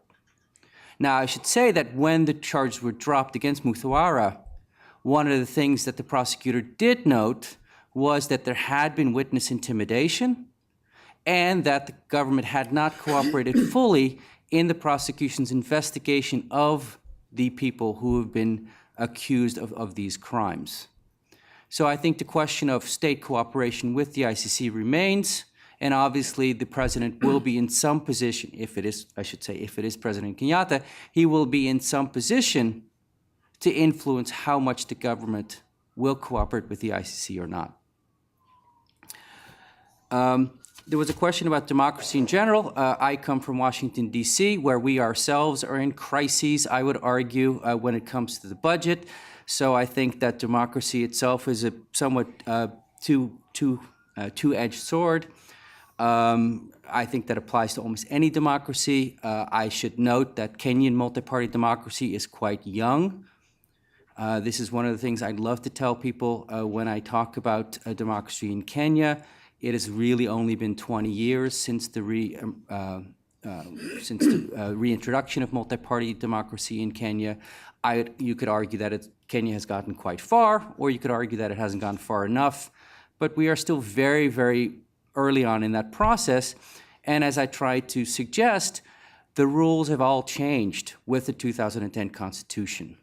Now, I should say that when the charges were dropped against Muthawara, one of the things that the prosecutor did note was that there had been witness intimidation and that the government had not cooperated fully in the prosecution's investigation of the people who have been accused of these crimes. So I think the question of state cooperation with the ICC remains. And obviously, the president will be in some position, if it is President Kenyatta, he will be in some position to influence how much the government will cooperate with the ICC or not. There was a question about democracy in general. I come from Washington, D.C., where we ourselves are in crises, I would argue, when it comes to the budget. So I think that democracy itself is a somewhat two-edged sword. I think that applies to almost any democracy. I should note that Kenyan multi-party democracy is quite young. This is one of the things I'd love to tell people when I talk about democracy in Kenya. It has really only been 20 years since the reintroduction of multi-party democracy in Kenya. You could argue that Kenya has gotten quite far, or you could argue that it hasn't gone far enough. But we are still very, very early on in that process. And as I tried to suggest, the rules have all changed with the 2010 Constitution.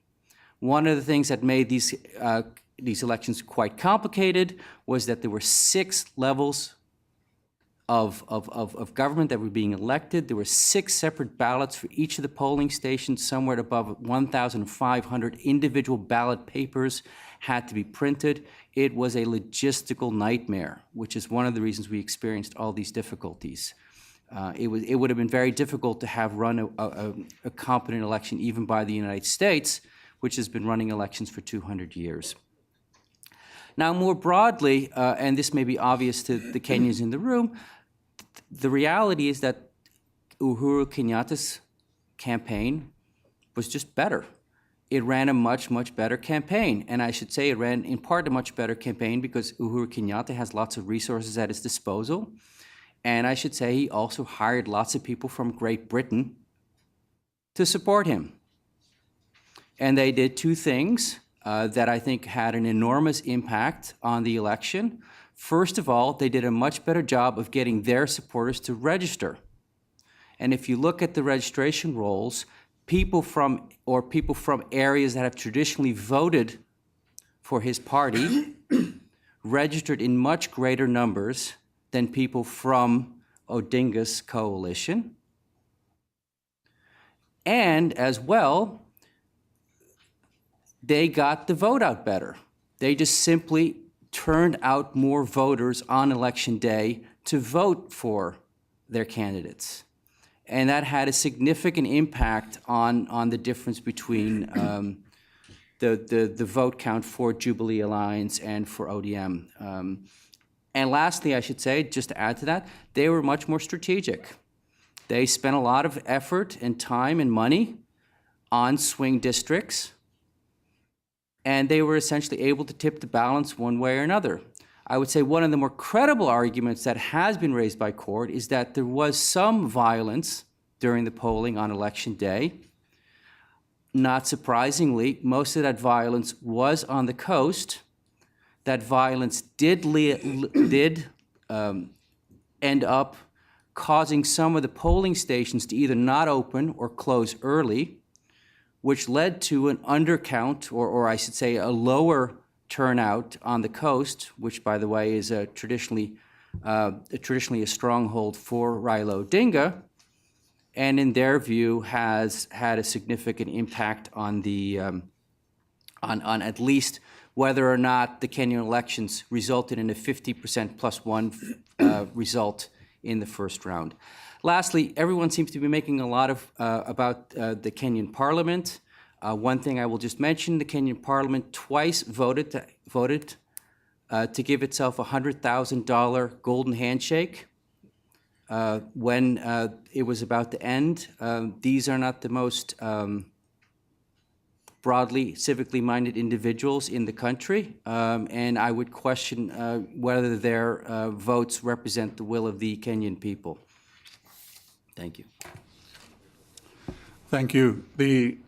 One of the things that made these elections quite complicated was that there were 6 levels of government that were being elected. There were 6 separate ballots for each of the polling stations. Somewhere above 1,500 individual ballot papers had to be printed. It was a logistical nightmare, which is one of the reasons we experienced all these difficulties. It would have been very difficult to have run a competent election even by the United States, which has been running elections for 200 years. Now, more broadly, and this may be obvious to the Kenyans in the room, the reality is that Uhuru Kenyatta's campaign was just better. It ran a much, much better campaign. And I should say it ran, in part, a much better campaign because Uhuru Kenyatta has lots of resources at his disposal. And I should say he also hired lots of people from Great Britain to support him. And they did 2 things that I think had an enormous impact on the election. First of all, they did a much better job of getting their supporters to register. And if you look at the registration rolls, people from areas that have traditionally voted for his party registered in much greater numbers than people from Odinga's coalition. And as well, they got the vote out better. They just simply turned out more voters on election day to vote for their candidates. And that had a significant impact on the difference between the vote count for Jubilee Alliance and for ODM. And lastly, I should say, just to add to that, they were much more strategic. They spent a lot of effort and time and money on swing districts, and they were essentially able to tip the balance one way or another. I would say one of the more credible arguments that has been raised by court is that there was some violence during the polling on election day. Not surprisingly, most of that violence was on the coast. That violence did end up causing some of the polling stations to either not open or close early, which led to an undercount, or I should say a lower turnout on the coast, which, by the way, is traditionally a stronghold for Raila Odinga, and in their view has had a significant impact on the on at least whether or not the Kenyan elections resulted in a 50% plus one result in the first round. Lastly, everyone seems to be making a lot of about the Kenyan Parliament. One thing I will just mention: the Kenyan Parliament twice voted to give itself a $100,000 golden handshake when it was about to end. These are not the most broadly civically minded individuals in the country, and I would question whether their votes represent the will of the Kenyan people. Thank you. Thank you. The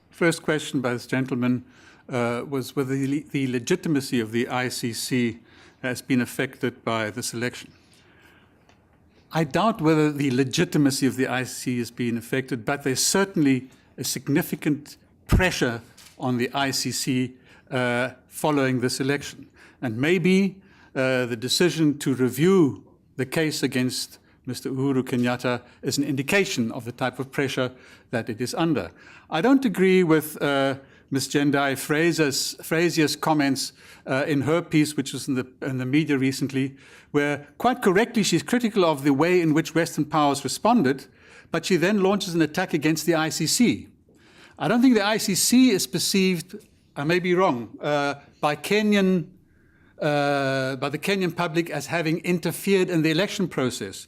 first question by this gentleman was whether the legitimacy of the ICC has been affected by this election. I doubt whether the legitimacy of the ICC has been affected, but there's certainly a significant pressure on the ICC following this election. And maybe the decision to review the case against Mr. Uhuru Kenyatta is an indication of the type of pressure that it is under. I don't agree with Ms. Jendai Frazier's comments in her piece, which was in the media recently, where quite correctly she's critical of the way in which Western powers responded, but she then launches an attack against the ICC. I don't think the ICC is perceived, I may be wrong, by the Kenyan public as having interfered in the election process.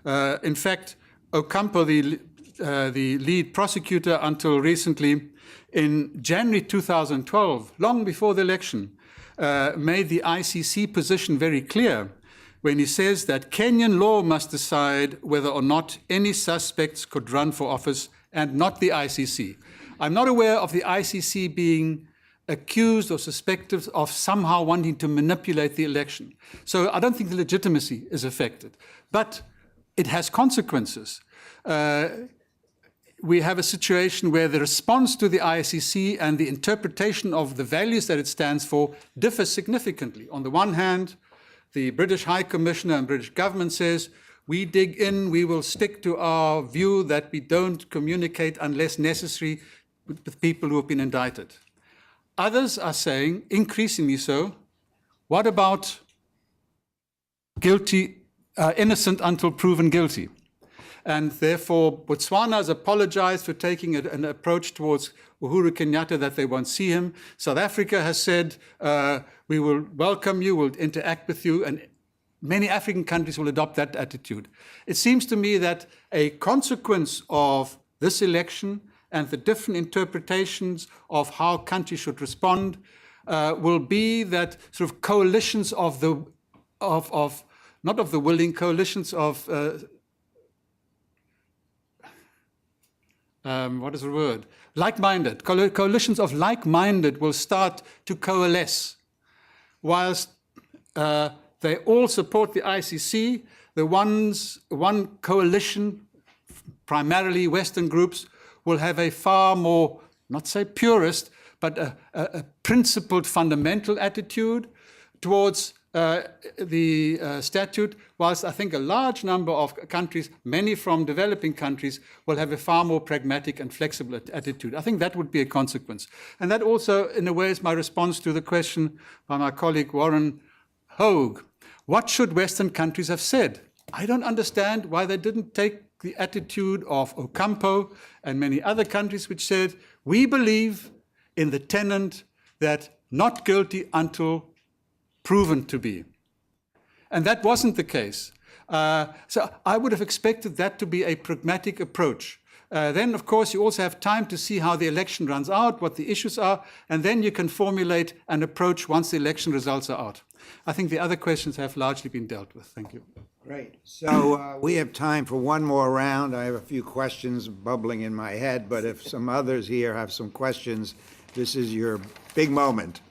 In fact, Ocampo, the lead prosecutor until recently, in January 2012, long before the election, made the ICC position very clear when he says that Kenyan law must decide whether or not any suspects could run for office and not the ICC. I'm not aware of the ICC being accused or suspected of somehow wanting to manipulate the election. So I don't think the legitimacy is affected, but it has consequences. We have a situation where the response to the ICC and the interpretation of the values that it stands for differ significantly. On the one hand, the British High Commissioner and British government says, we dig in, we will stick to our view that we don't communicate unless necessary with people who have been indicted. Others are saying, increasingly so, what about guilty, innocent until proven guilty? And therefore, Botswana has apologized for taking an approach towards Uhuru Kenyatta that they won't see him. South Africa has said, we will welcome you, we'll interact with you, and many African countries will adopt that attitude. It seems to me that a consequence of this election and the different interpretations of how countries should respond will be that sort of coalitions of the, not of the willing, coalitions of, what is the word? Like-minded. Coalitions of like-minded will start to coalesce. Whilst they all support the ICC, one coalition, primarily Western groups, will have a far more, not say purist, but a principled fundamental attitude towards the statute, whilst I think a large number of countries, many from developing countries, will have a far more pragmatic and flexible attitude. I think that would be a consequence. And that also, in a way, is my response to the question by my colleague Warren Hogue. What should Western countries have said? I don't understand why they didn't take the attitude of Ocampo and many other countries which said, we believe in the tenet that not guilty until proven to be. And that wasn't the case. So I would have expected that to be a pragmatic approach. Then, of course, you also have time to see how the election runs out, what the issues are, and then you can formulate an approach once the election results are out. I think the other questions have largely been dealt with. Thank you. Great. So we have time for one more round. I have a few questions bubbling in my head, but if some others here have some questions, this is your big moment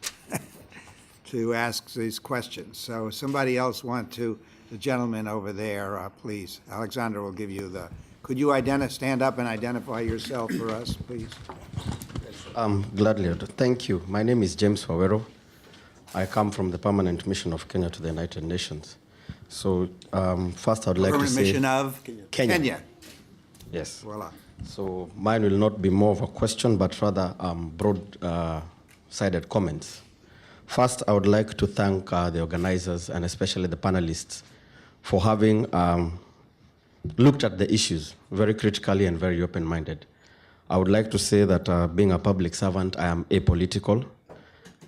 to ask these questions. So somebody else want to, the gentleman over there, please. Alexander will give you the, could you stand up and identify yourself for us, please? Gladly. Thank you. My name is James Wawero. I come from the Permanent Mission of Kenya to the United Nations. So first I'd like to say... Permanent Mission of Kenya. Yes. Voila. So mine will not be more of a question, but rather broad-sided comments. First, I would like to thank the organizers and especially the panelists for having looked at the issues very critically and very open-minded. I would like to say that being a public servant, I am apolitical.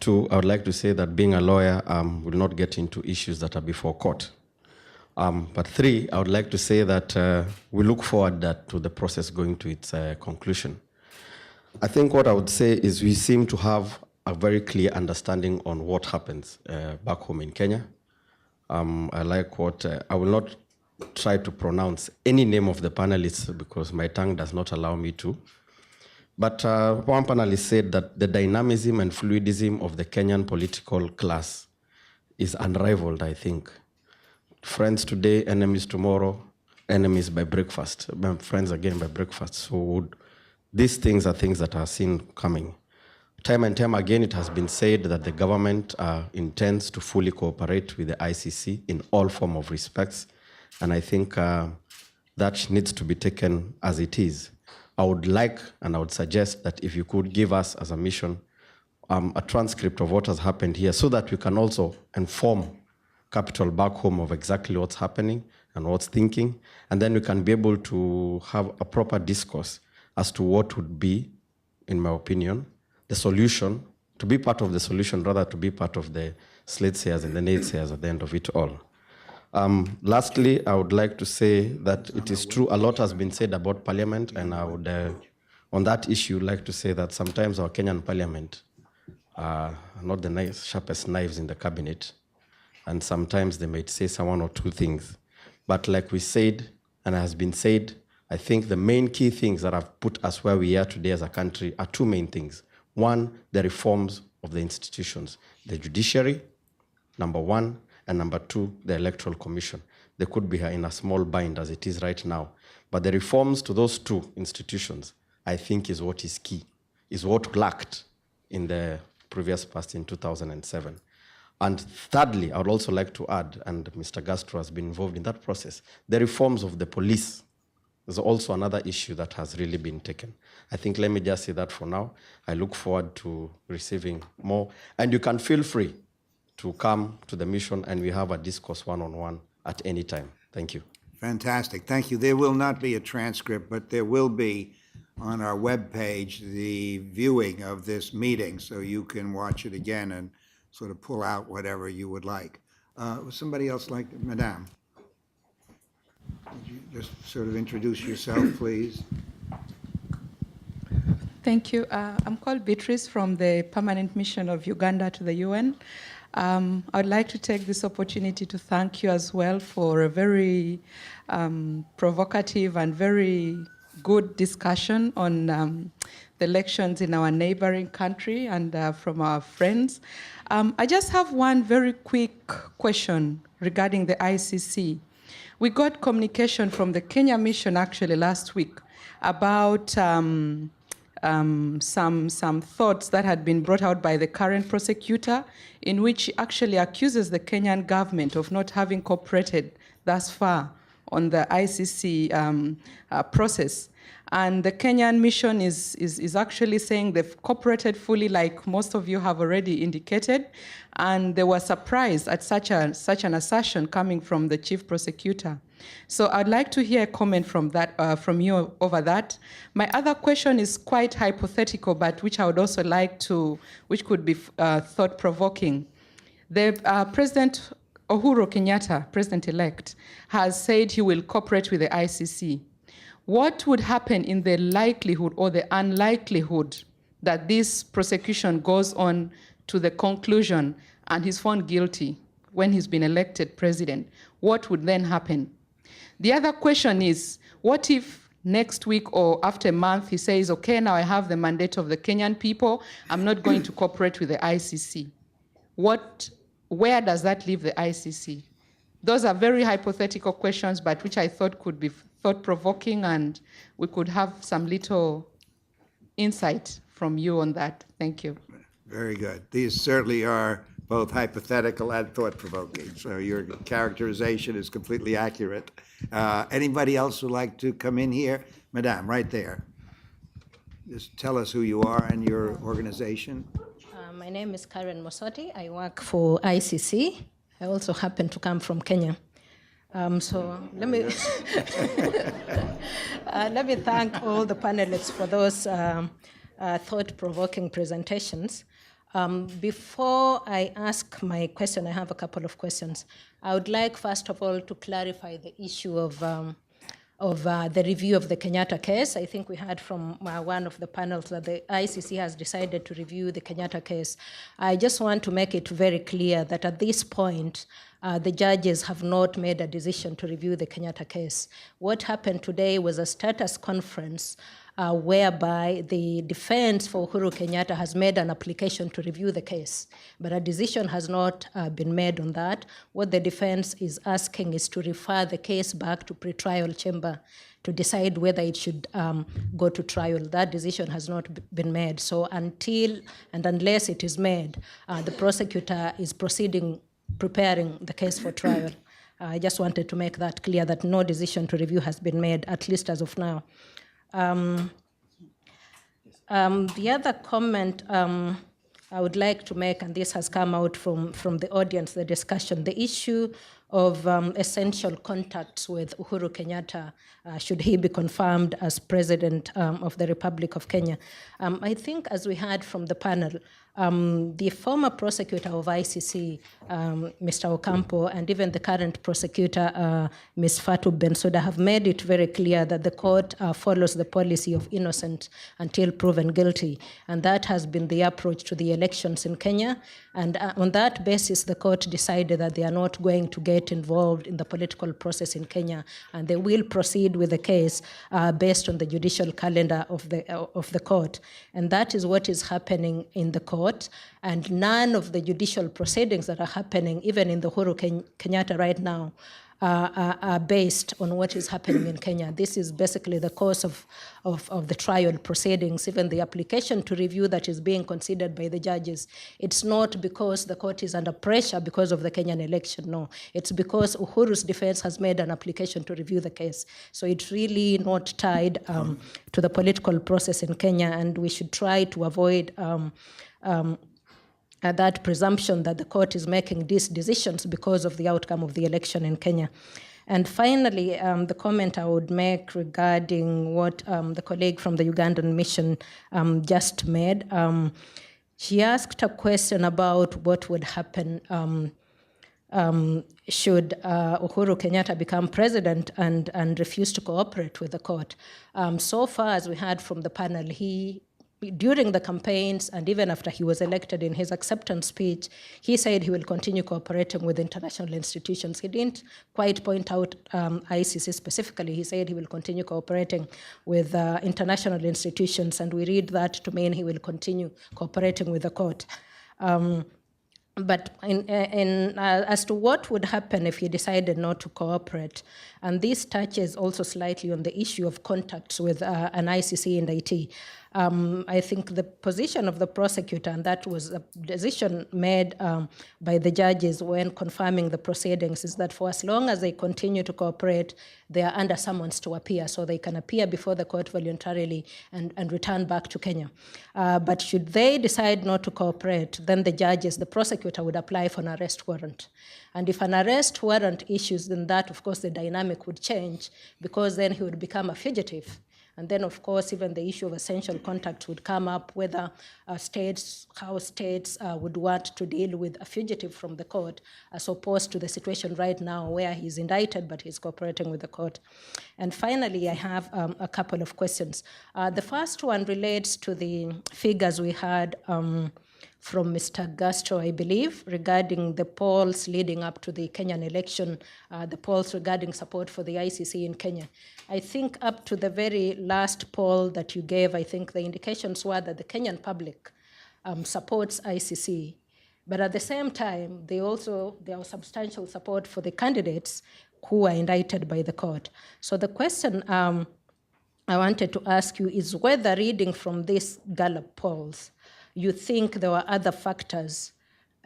Two, I would like to say that being a lawyer will not get into issues that are before court. But three, I would like to say that we look forward to the process going to its conclusion. I think what I would say is we seem to have a very clear understanding on what happens back home in Kenya. I like what, I will not try to pronounce any name of the panelists because my tongue does not allow me to. But one panelist said that the dynamism and fluidism of the Kenyan political class is unrivaled, I think. Friends today, enemies tomorrow, enemies by breakfast, friends again by breakfast. So these things are things that are seen coming. Time and time again, it has been said that the government intends to fully cooperate with the ICC in all forms of respects. And I think that needs to be taken as it is. I would like and I would suggest that if you could give us as a mission a transcript of what has happened here so that we can also inform capital back home of exactly what's happening and what's thinking. And then we can be able to have a proper discourse as to what would be, in my opinion, the solution, to be part of the solution rather to be part of the slayers and the naysayers at the end of it all. Lastly, I would like to say that it is true, a lot has been said about parliament, and I would, on that issue, like to say that sometimes our Kenyan parliament are not the sharpest knives in the cabinet, and sometimes they might say one or two things. But like we said, and has been said, I think the main key things that have put us where we are today as a country are two main things. One, the reforms of the institutions, the judiciary, number one, and number two, the Electoral Commission. They could be in a small bind as it is right now. But the reforms to those two institutions, I think, is what is key, is what lacked in the previous past in 2007. And thirdly, I would also like to add, and Mr. Gastro has been involved in that process, the reforms of the police is also another issue that has really been taken. I think, let me just say that for now. I look forward to receiving more. And you can feel free to come to the mission and we have a discourse one-on-one at any time. Thank you. Fantastic. Thank you. There will not be a transcript, but there will be on our webpage the viewing of this meeting, so you can watch it again and sort of pull out whatever you would like. Would somebody else like, Madame? Would you just sort of introduce yourself, please? Thank you. I'm called Beatrice from the Permanent Mission of Uganda to the UN. I'd like to take this opportunity to thank you as well for a very provocative and very good discussion on the elections in our neighboring country and from our friends. I just have one very quick question regarding the ICC. We got communication from the Kenya mission actually last week about some thoughts that had been brought out by the current prosecutor, in which he actually accuses the Kenyan government of not having cooperated thus far on the ICC process. And the Kenyan mission is actually saying they've cooperated fully, like most of you have already indicated, and they were surprised at such an assertion coming from the chief prosecutor. So I'd like to hear a comment from you over that. My other question is quite hypothetical, but which I would also like to, which could be thought-provoking. The President Uhuru Kenyatta, President-elect, has said he will cooperate with the ICC. What would happen in the likelihood or the unlikelihood that this prosecution goes on to the conclusion and he's found guilty when he's been elected president? What would then happen? The other question is, what if next week or after a month he says, okay, now I have the mandate of the Kenyan people, I'm not going to cooperate with the ICC? Where does that leave the ICC? Those are very hypothetical questions, but which I thought could be thought-provoking, and we could have some little insight from you on that. Thank you. Very good. These certainly are both hypothetical and thought-provoking, so your characterization is completely accurate. Anybody else would like to come in here? Madame, right there. Just tell us who you are and your organization. My name is Karen Mosoti. I work for ICC. I also happen to come from Kenya. So let me let me thank all the panelists for those thought-provoking presentations. Before I ask my question, I have a couple of questions. I would like, first of all, to clarify the issue of the review of the Kenyatta case. I think we heard from one of the panels that the ICC has decided to review the Kenyatta case. I just want to make it very clear that at this point, the judges have not made a decision to review the Kenyatta case. What happened today was a status conference whereby the defense for Uhuru Kenyatta has made an application to review the case, but a decision has not been made on that. What the defense is asking is to refer the case back to pretrial chamber to decide whether it should go to trial. That decision has not been made. So until and unless it is made, the prosecutor is preparing the case for trial. I just wanted to make that clear, that no decision to review has been made, at least as of now. The other comment I would like to make, and this has come out from the audience, the discussion, the issue of essential contacts with Uhuru Kenyatta, should he be confirmed as President of the Republic of Kenya. I think, as we heard from the panel, the former prosecutor of ICC, Mr. Ocampo, and even the current prosecutor, Ms. Fatou Bensouda, have made it very clear that the court follows the policy of innocent until proven guilty. And that has been the approach to the elections in Kenya. And on that basis, the court decided that they are not going to get involved in the political process in Kenya, and they will proceed with the case based on the judicial calendar of the court. And that is what is happening in the court. And none of the judicial proceedings that are happening, even in the Uhuru Kenyatta right now, are based on what is happening in Kenya. This is basically the course of the trial proceedings, even the application to review that is being considered by the judges. It's not because the court is under pressure because of the Kenyan election, no. It's because Uhuru's defense has made an application to review the case. So it's really not tied to the political process in Kenya, and we should try to avoid that presumption that the court is making these decisions because of the outcome of the election in Kenya. And finally, the comment I would make regarding what the colleague from the Ugandan mission just made. She asked a question about what would happen should Uhuru Kenyatta become president and refuse to cooperate with the court. So far, as we heard from the panel, during the campaigns and even after he was elected, in his acceptance speech, he said he will continue cooperating with international institutions. He didn't quite point out ICC specifically. He said he will continue cooperating with international institutions, and we read that to mean he will continue cooperating with the court. But as to what would happen if he decided not to cooperate, and this touches also slightly on the issue of contacts with an ICC indictee. I think the position of the prosecutor, and that was a decision made by the judges when confirming the proceedings, is that for as long as they continue to cooperate, they are under summons to appear, so they can appear before the court voluntarily and return back to Kenya. But should they decide not to cooperate, then the judges, the prosecutor would apply for an arrest warrant. And if an arrest warrant issues, then that, of course, the dynamic would change, because then he would become a fugitive. And then, of course, even the issue of essential contact would come up, whether how states would want to deal with a fugitive from the court, as opposed to the situation right now where he's indicted, but he's cooperating with the court. And finally, I have a couple of questions. The first one relates to the figures we had from Mr. Gastro, I believe, regarding the polls leading up to the Kenyan election, the polls regarding support for the ICC in Kenya. I think up to the very last poll that you gave, I think the indications were that the Kenyan public supports ICC. But at the same time, there was substantial support for the candidates who were indicted by the court. So the question I wanted to ask you is whether, reading from these Gallup polls, you think there were other factors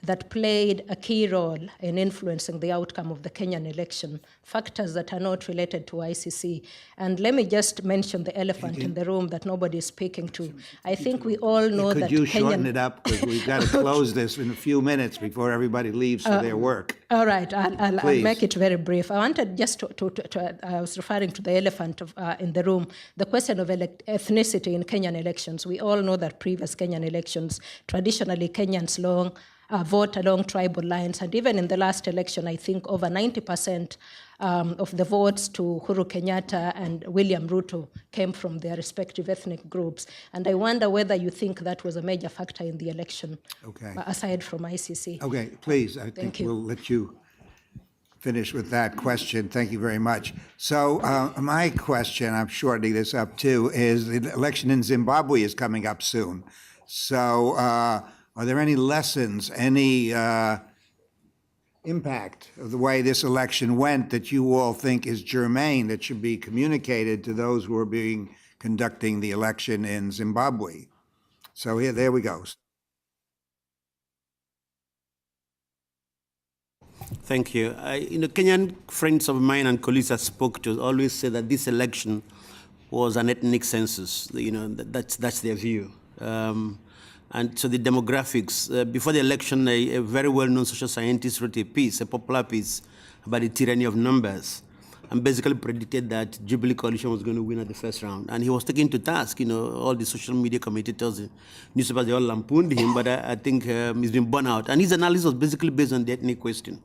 that played a key role in influencing the outcome of the Kenyan election, factors that are not related to ICC. And let me just mention the elephant in the room that nobody is speaking to. I think we all know that Could you shorten it up, because we've got to close this in a few minutes before everybody leaves for their work. All right, I'll make it very brief. I wanted just I was referring to the elephant in the room, the question of ethnicity in Kenyan elections. We all know that previous Kenyan elections, traditionally Kenyans vote along tribal lines, and even in the last election, I think over 90% of the votes to Uhuru Kenyatta and William Ruto came from their respective ethnic groups. And I wonder whether you think that was a major factor in the election, aside from ICC. Okay, please, I think we'll let you finish with that question. Thank you very much. So my question, I'm shortening this up too, is the election in Zimbabwe is coming up soon. So are there any lessons, any impact of the way this election went that you all think is germane, that should be communicated to those who are conducting the election in Zimbabwe? So there we go. Thank you. Kenyan friends of mine and colleagues I spoke to always say that this election was an ethnic census. That's their view. And so the demographics, before the election, a very well-known social scientist wrote a piece, a popular piece, about the tyranny of numbers, and basically predicted that Jubilee Coalition was going to win at the first round. And he was taken to task. All the social media commentators, newspapers, they all lampooned him, but I think he's been burnt out. And his analysis was basically based on the ethnic question.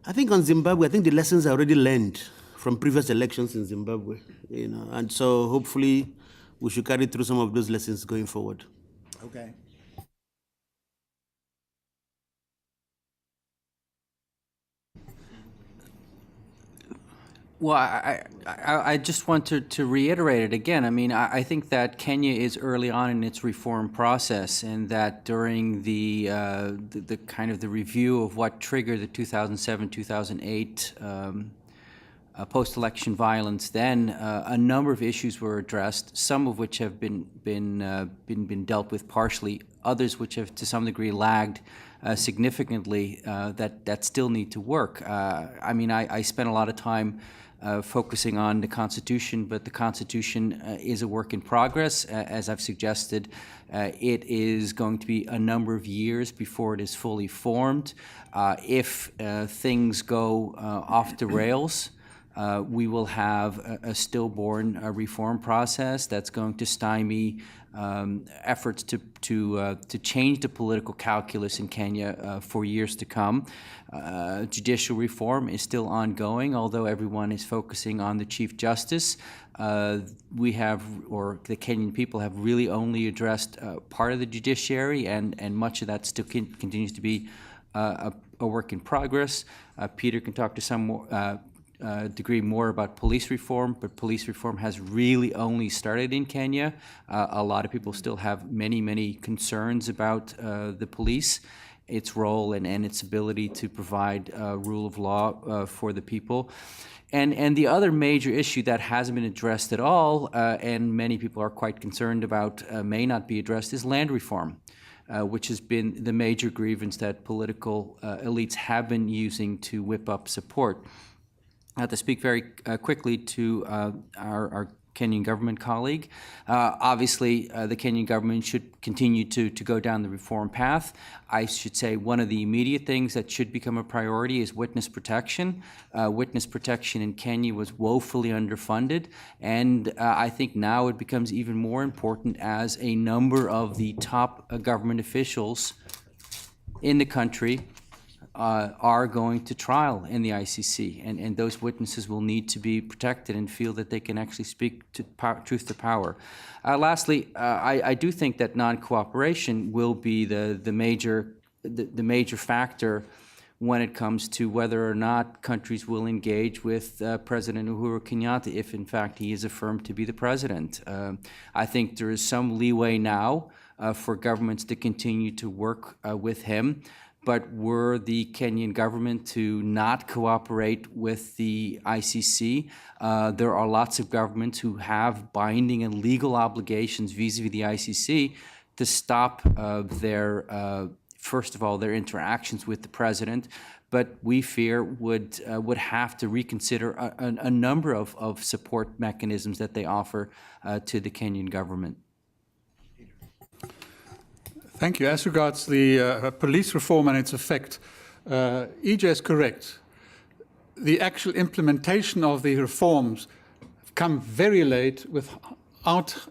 I think on Zimbabwe, I think the lessons are already learned from previous elections in Zimbabwe, and so hopefully we should carry through some of those lessons going forward. Okay. Well, I just want to reiterate it again. I mean, I think that Kenya is early on in its reform process, and that during the kind of the review of what triggered the 2007-2008 post-election violence, then a number of issues were addressed, some of which have been dealt with partially, others which have to some degree lagged significantly, that still need to work. I mean, I spent a lot of time focusing on the Constitution, but the Constitution is a work in progress. As I've suggested, it is going to be a number of years before it is fully formed. If things go off the rails, we will have a stillborn reform process that's going to stymie efforts to change the political calculus in Kenya for years to come. Judicial reform is still ongoing, although everyone is focusing on the Chief Justice. We have, or the Kenyan people have really only addressed part of the judiciary, and much of that still continues to be a work in progress. Peter can talk to some more degree more about police reform, but police reform has really only started in Kenya. A lot of people still have many concerns about the police, its role and its ability to provide rule of law for the people. And the other major issue that hasn't been addressed at all, and many people are quite concerned about may not be addressed, is land reform, which has been the major grievance that political elites have been using to whip up support. To speak very quickly to our Kenyan government colleague. Obviously, the Kenyan government should continue to go down the reform path. I should say one of the immediate things that should become a priority is witness protection. Witness protection in Kenya was woefully underfunded, and I think now it becomes even more important as a number of the top government officials in the country are going to trial in the ICC, and those witnesses will need to be protected and feel that they can actually speak to truth to power. Lastly, I do think that non-cooperation will be the major factor when it comes to whether or not countries will engage with President Uhuru Kenyatta if, in fact, he is affirmed to be the president. I think there is some leeway now for governments to continue to work with him. But were the Kenyan government to not cooperate with the ICC, there are lots of governments who have binding and legal obligations vis-a-vis the ICC to stop first of all, their interactions with the president, but we fear would have to reconsider a number of support mechanisms that they offer to the Kenyan government. Thank you. As regards the police reform and its effect, EJ is correct. The actual implementation of the reforms have come very late without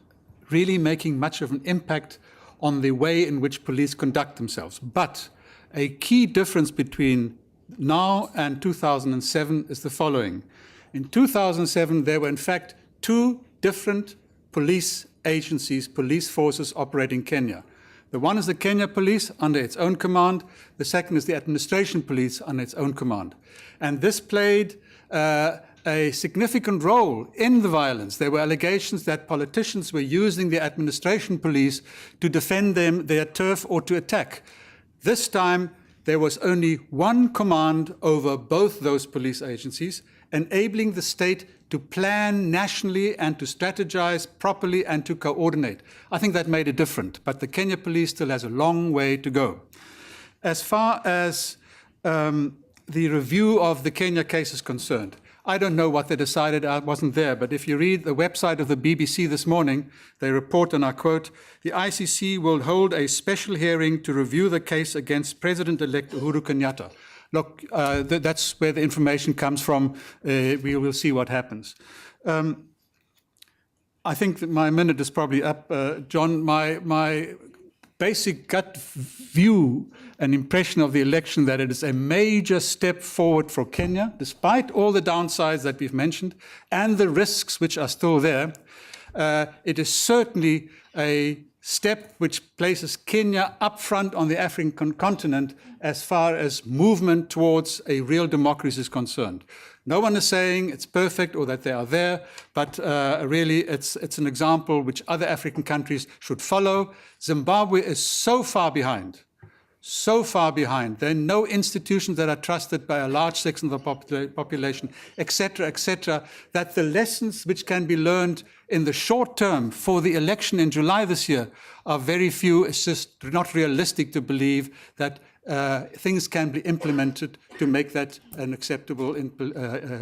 really making much of an impact on the way in which police conduct themselves. But a key difference between now and 2007 is the following. In 2007, there were in fact two different police agencies, police forces operating in Kenya. The one is the Kenya Police under its own command. The second is the Administration Police under its own command. And this played a significant role in the violence. There were allegations that politicians were using the Administration Police to defend their turf or to attack. This time, there was only one command over both those police agencies, enabling the state to plan nationally and to strategize properly and to coordinate. I think that made a difference, but the Kenya Police still has a long way to go. As far as the review of the Kenya case is concerned, I don't know what they decided. I wasn't there, but if you read the website of the BBC this morning, they report, and I quote, "The ICC will hold a special hearing to review the case against President-elect Uhuru Kenyatta." Look, that's where the information comes from. We will see what happens. I think that my minute is probably up. John, my basic gut view and impression of the election that it is a major step forward for Kenya, despite all the downsides that we've mentioned and the risks which are still there. It is certainly a step which places Kenya up front on the African continent as far as movement towards a real democracy is concerned. No one is saying it's perfect or that they are there, but really it's an example which other African countries should follow. Zimbabwe is so far behind. There are no institutions that are trusted by a large section of the population, etc., that the lessons which can be learned in the short term for the election in July this year are very few. It's just not realistic to believe that things can be implemented to make that an acceptable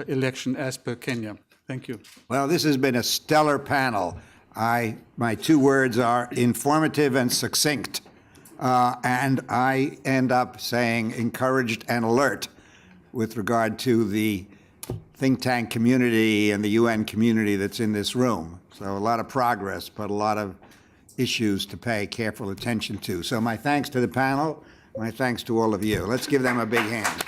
election as per Kenya. Thank you. Well, this has been a stellar panel. My two words are informative and succinct. And I end up saying encouraged and alert with regard to the think tank community and the UN community that's in this room. So a lot of progress, but a lot of issues to pay careful attention to. So my thanks to the panel, my thanks to all of you. Let's give them a big hand.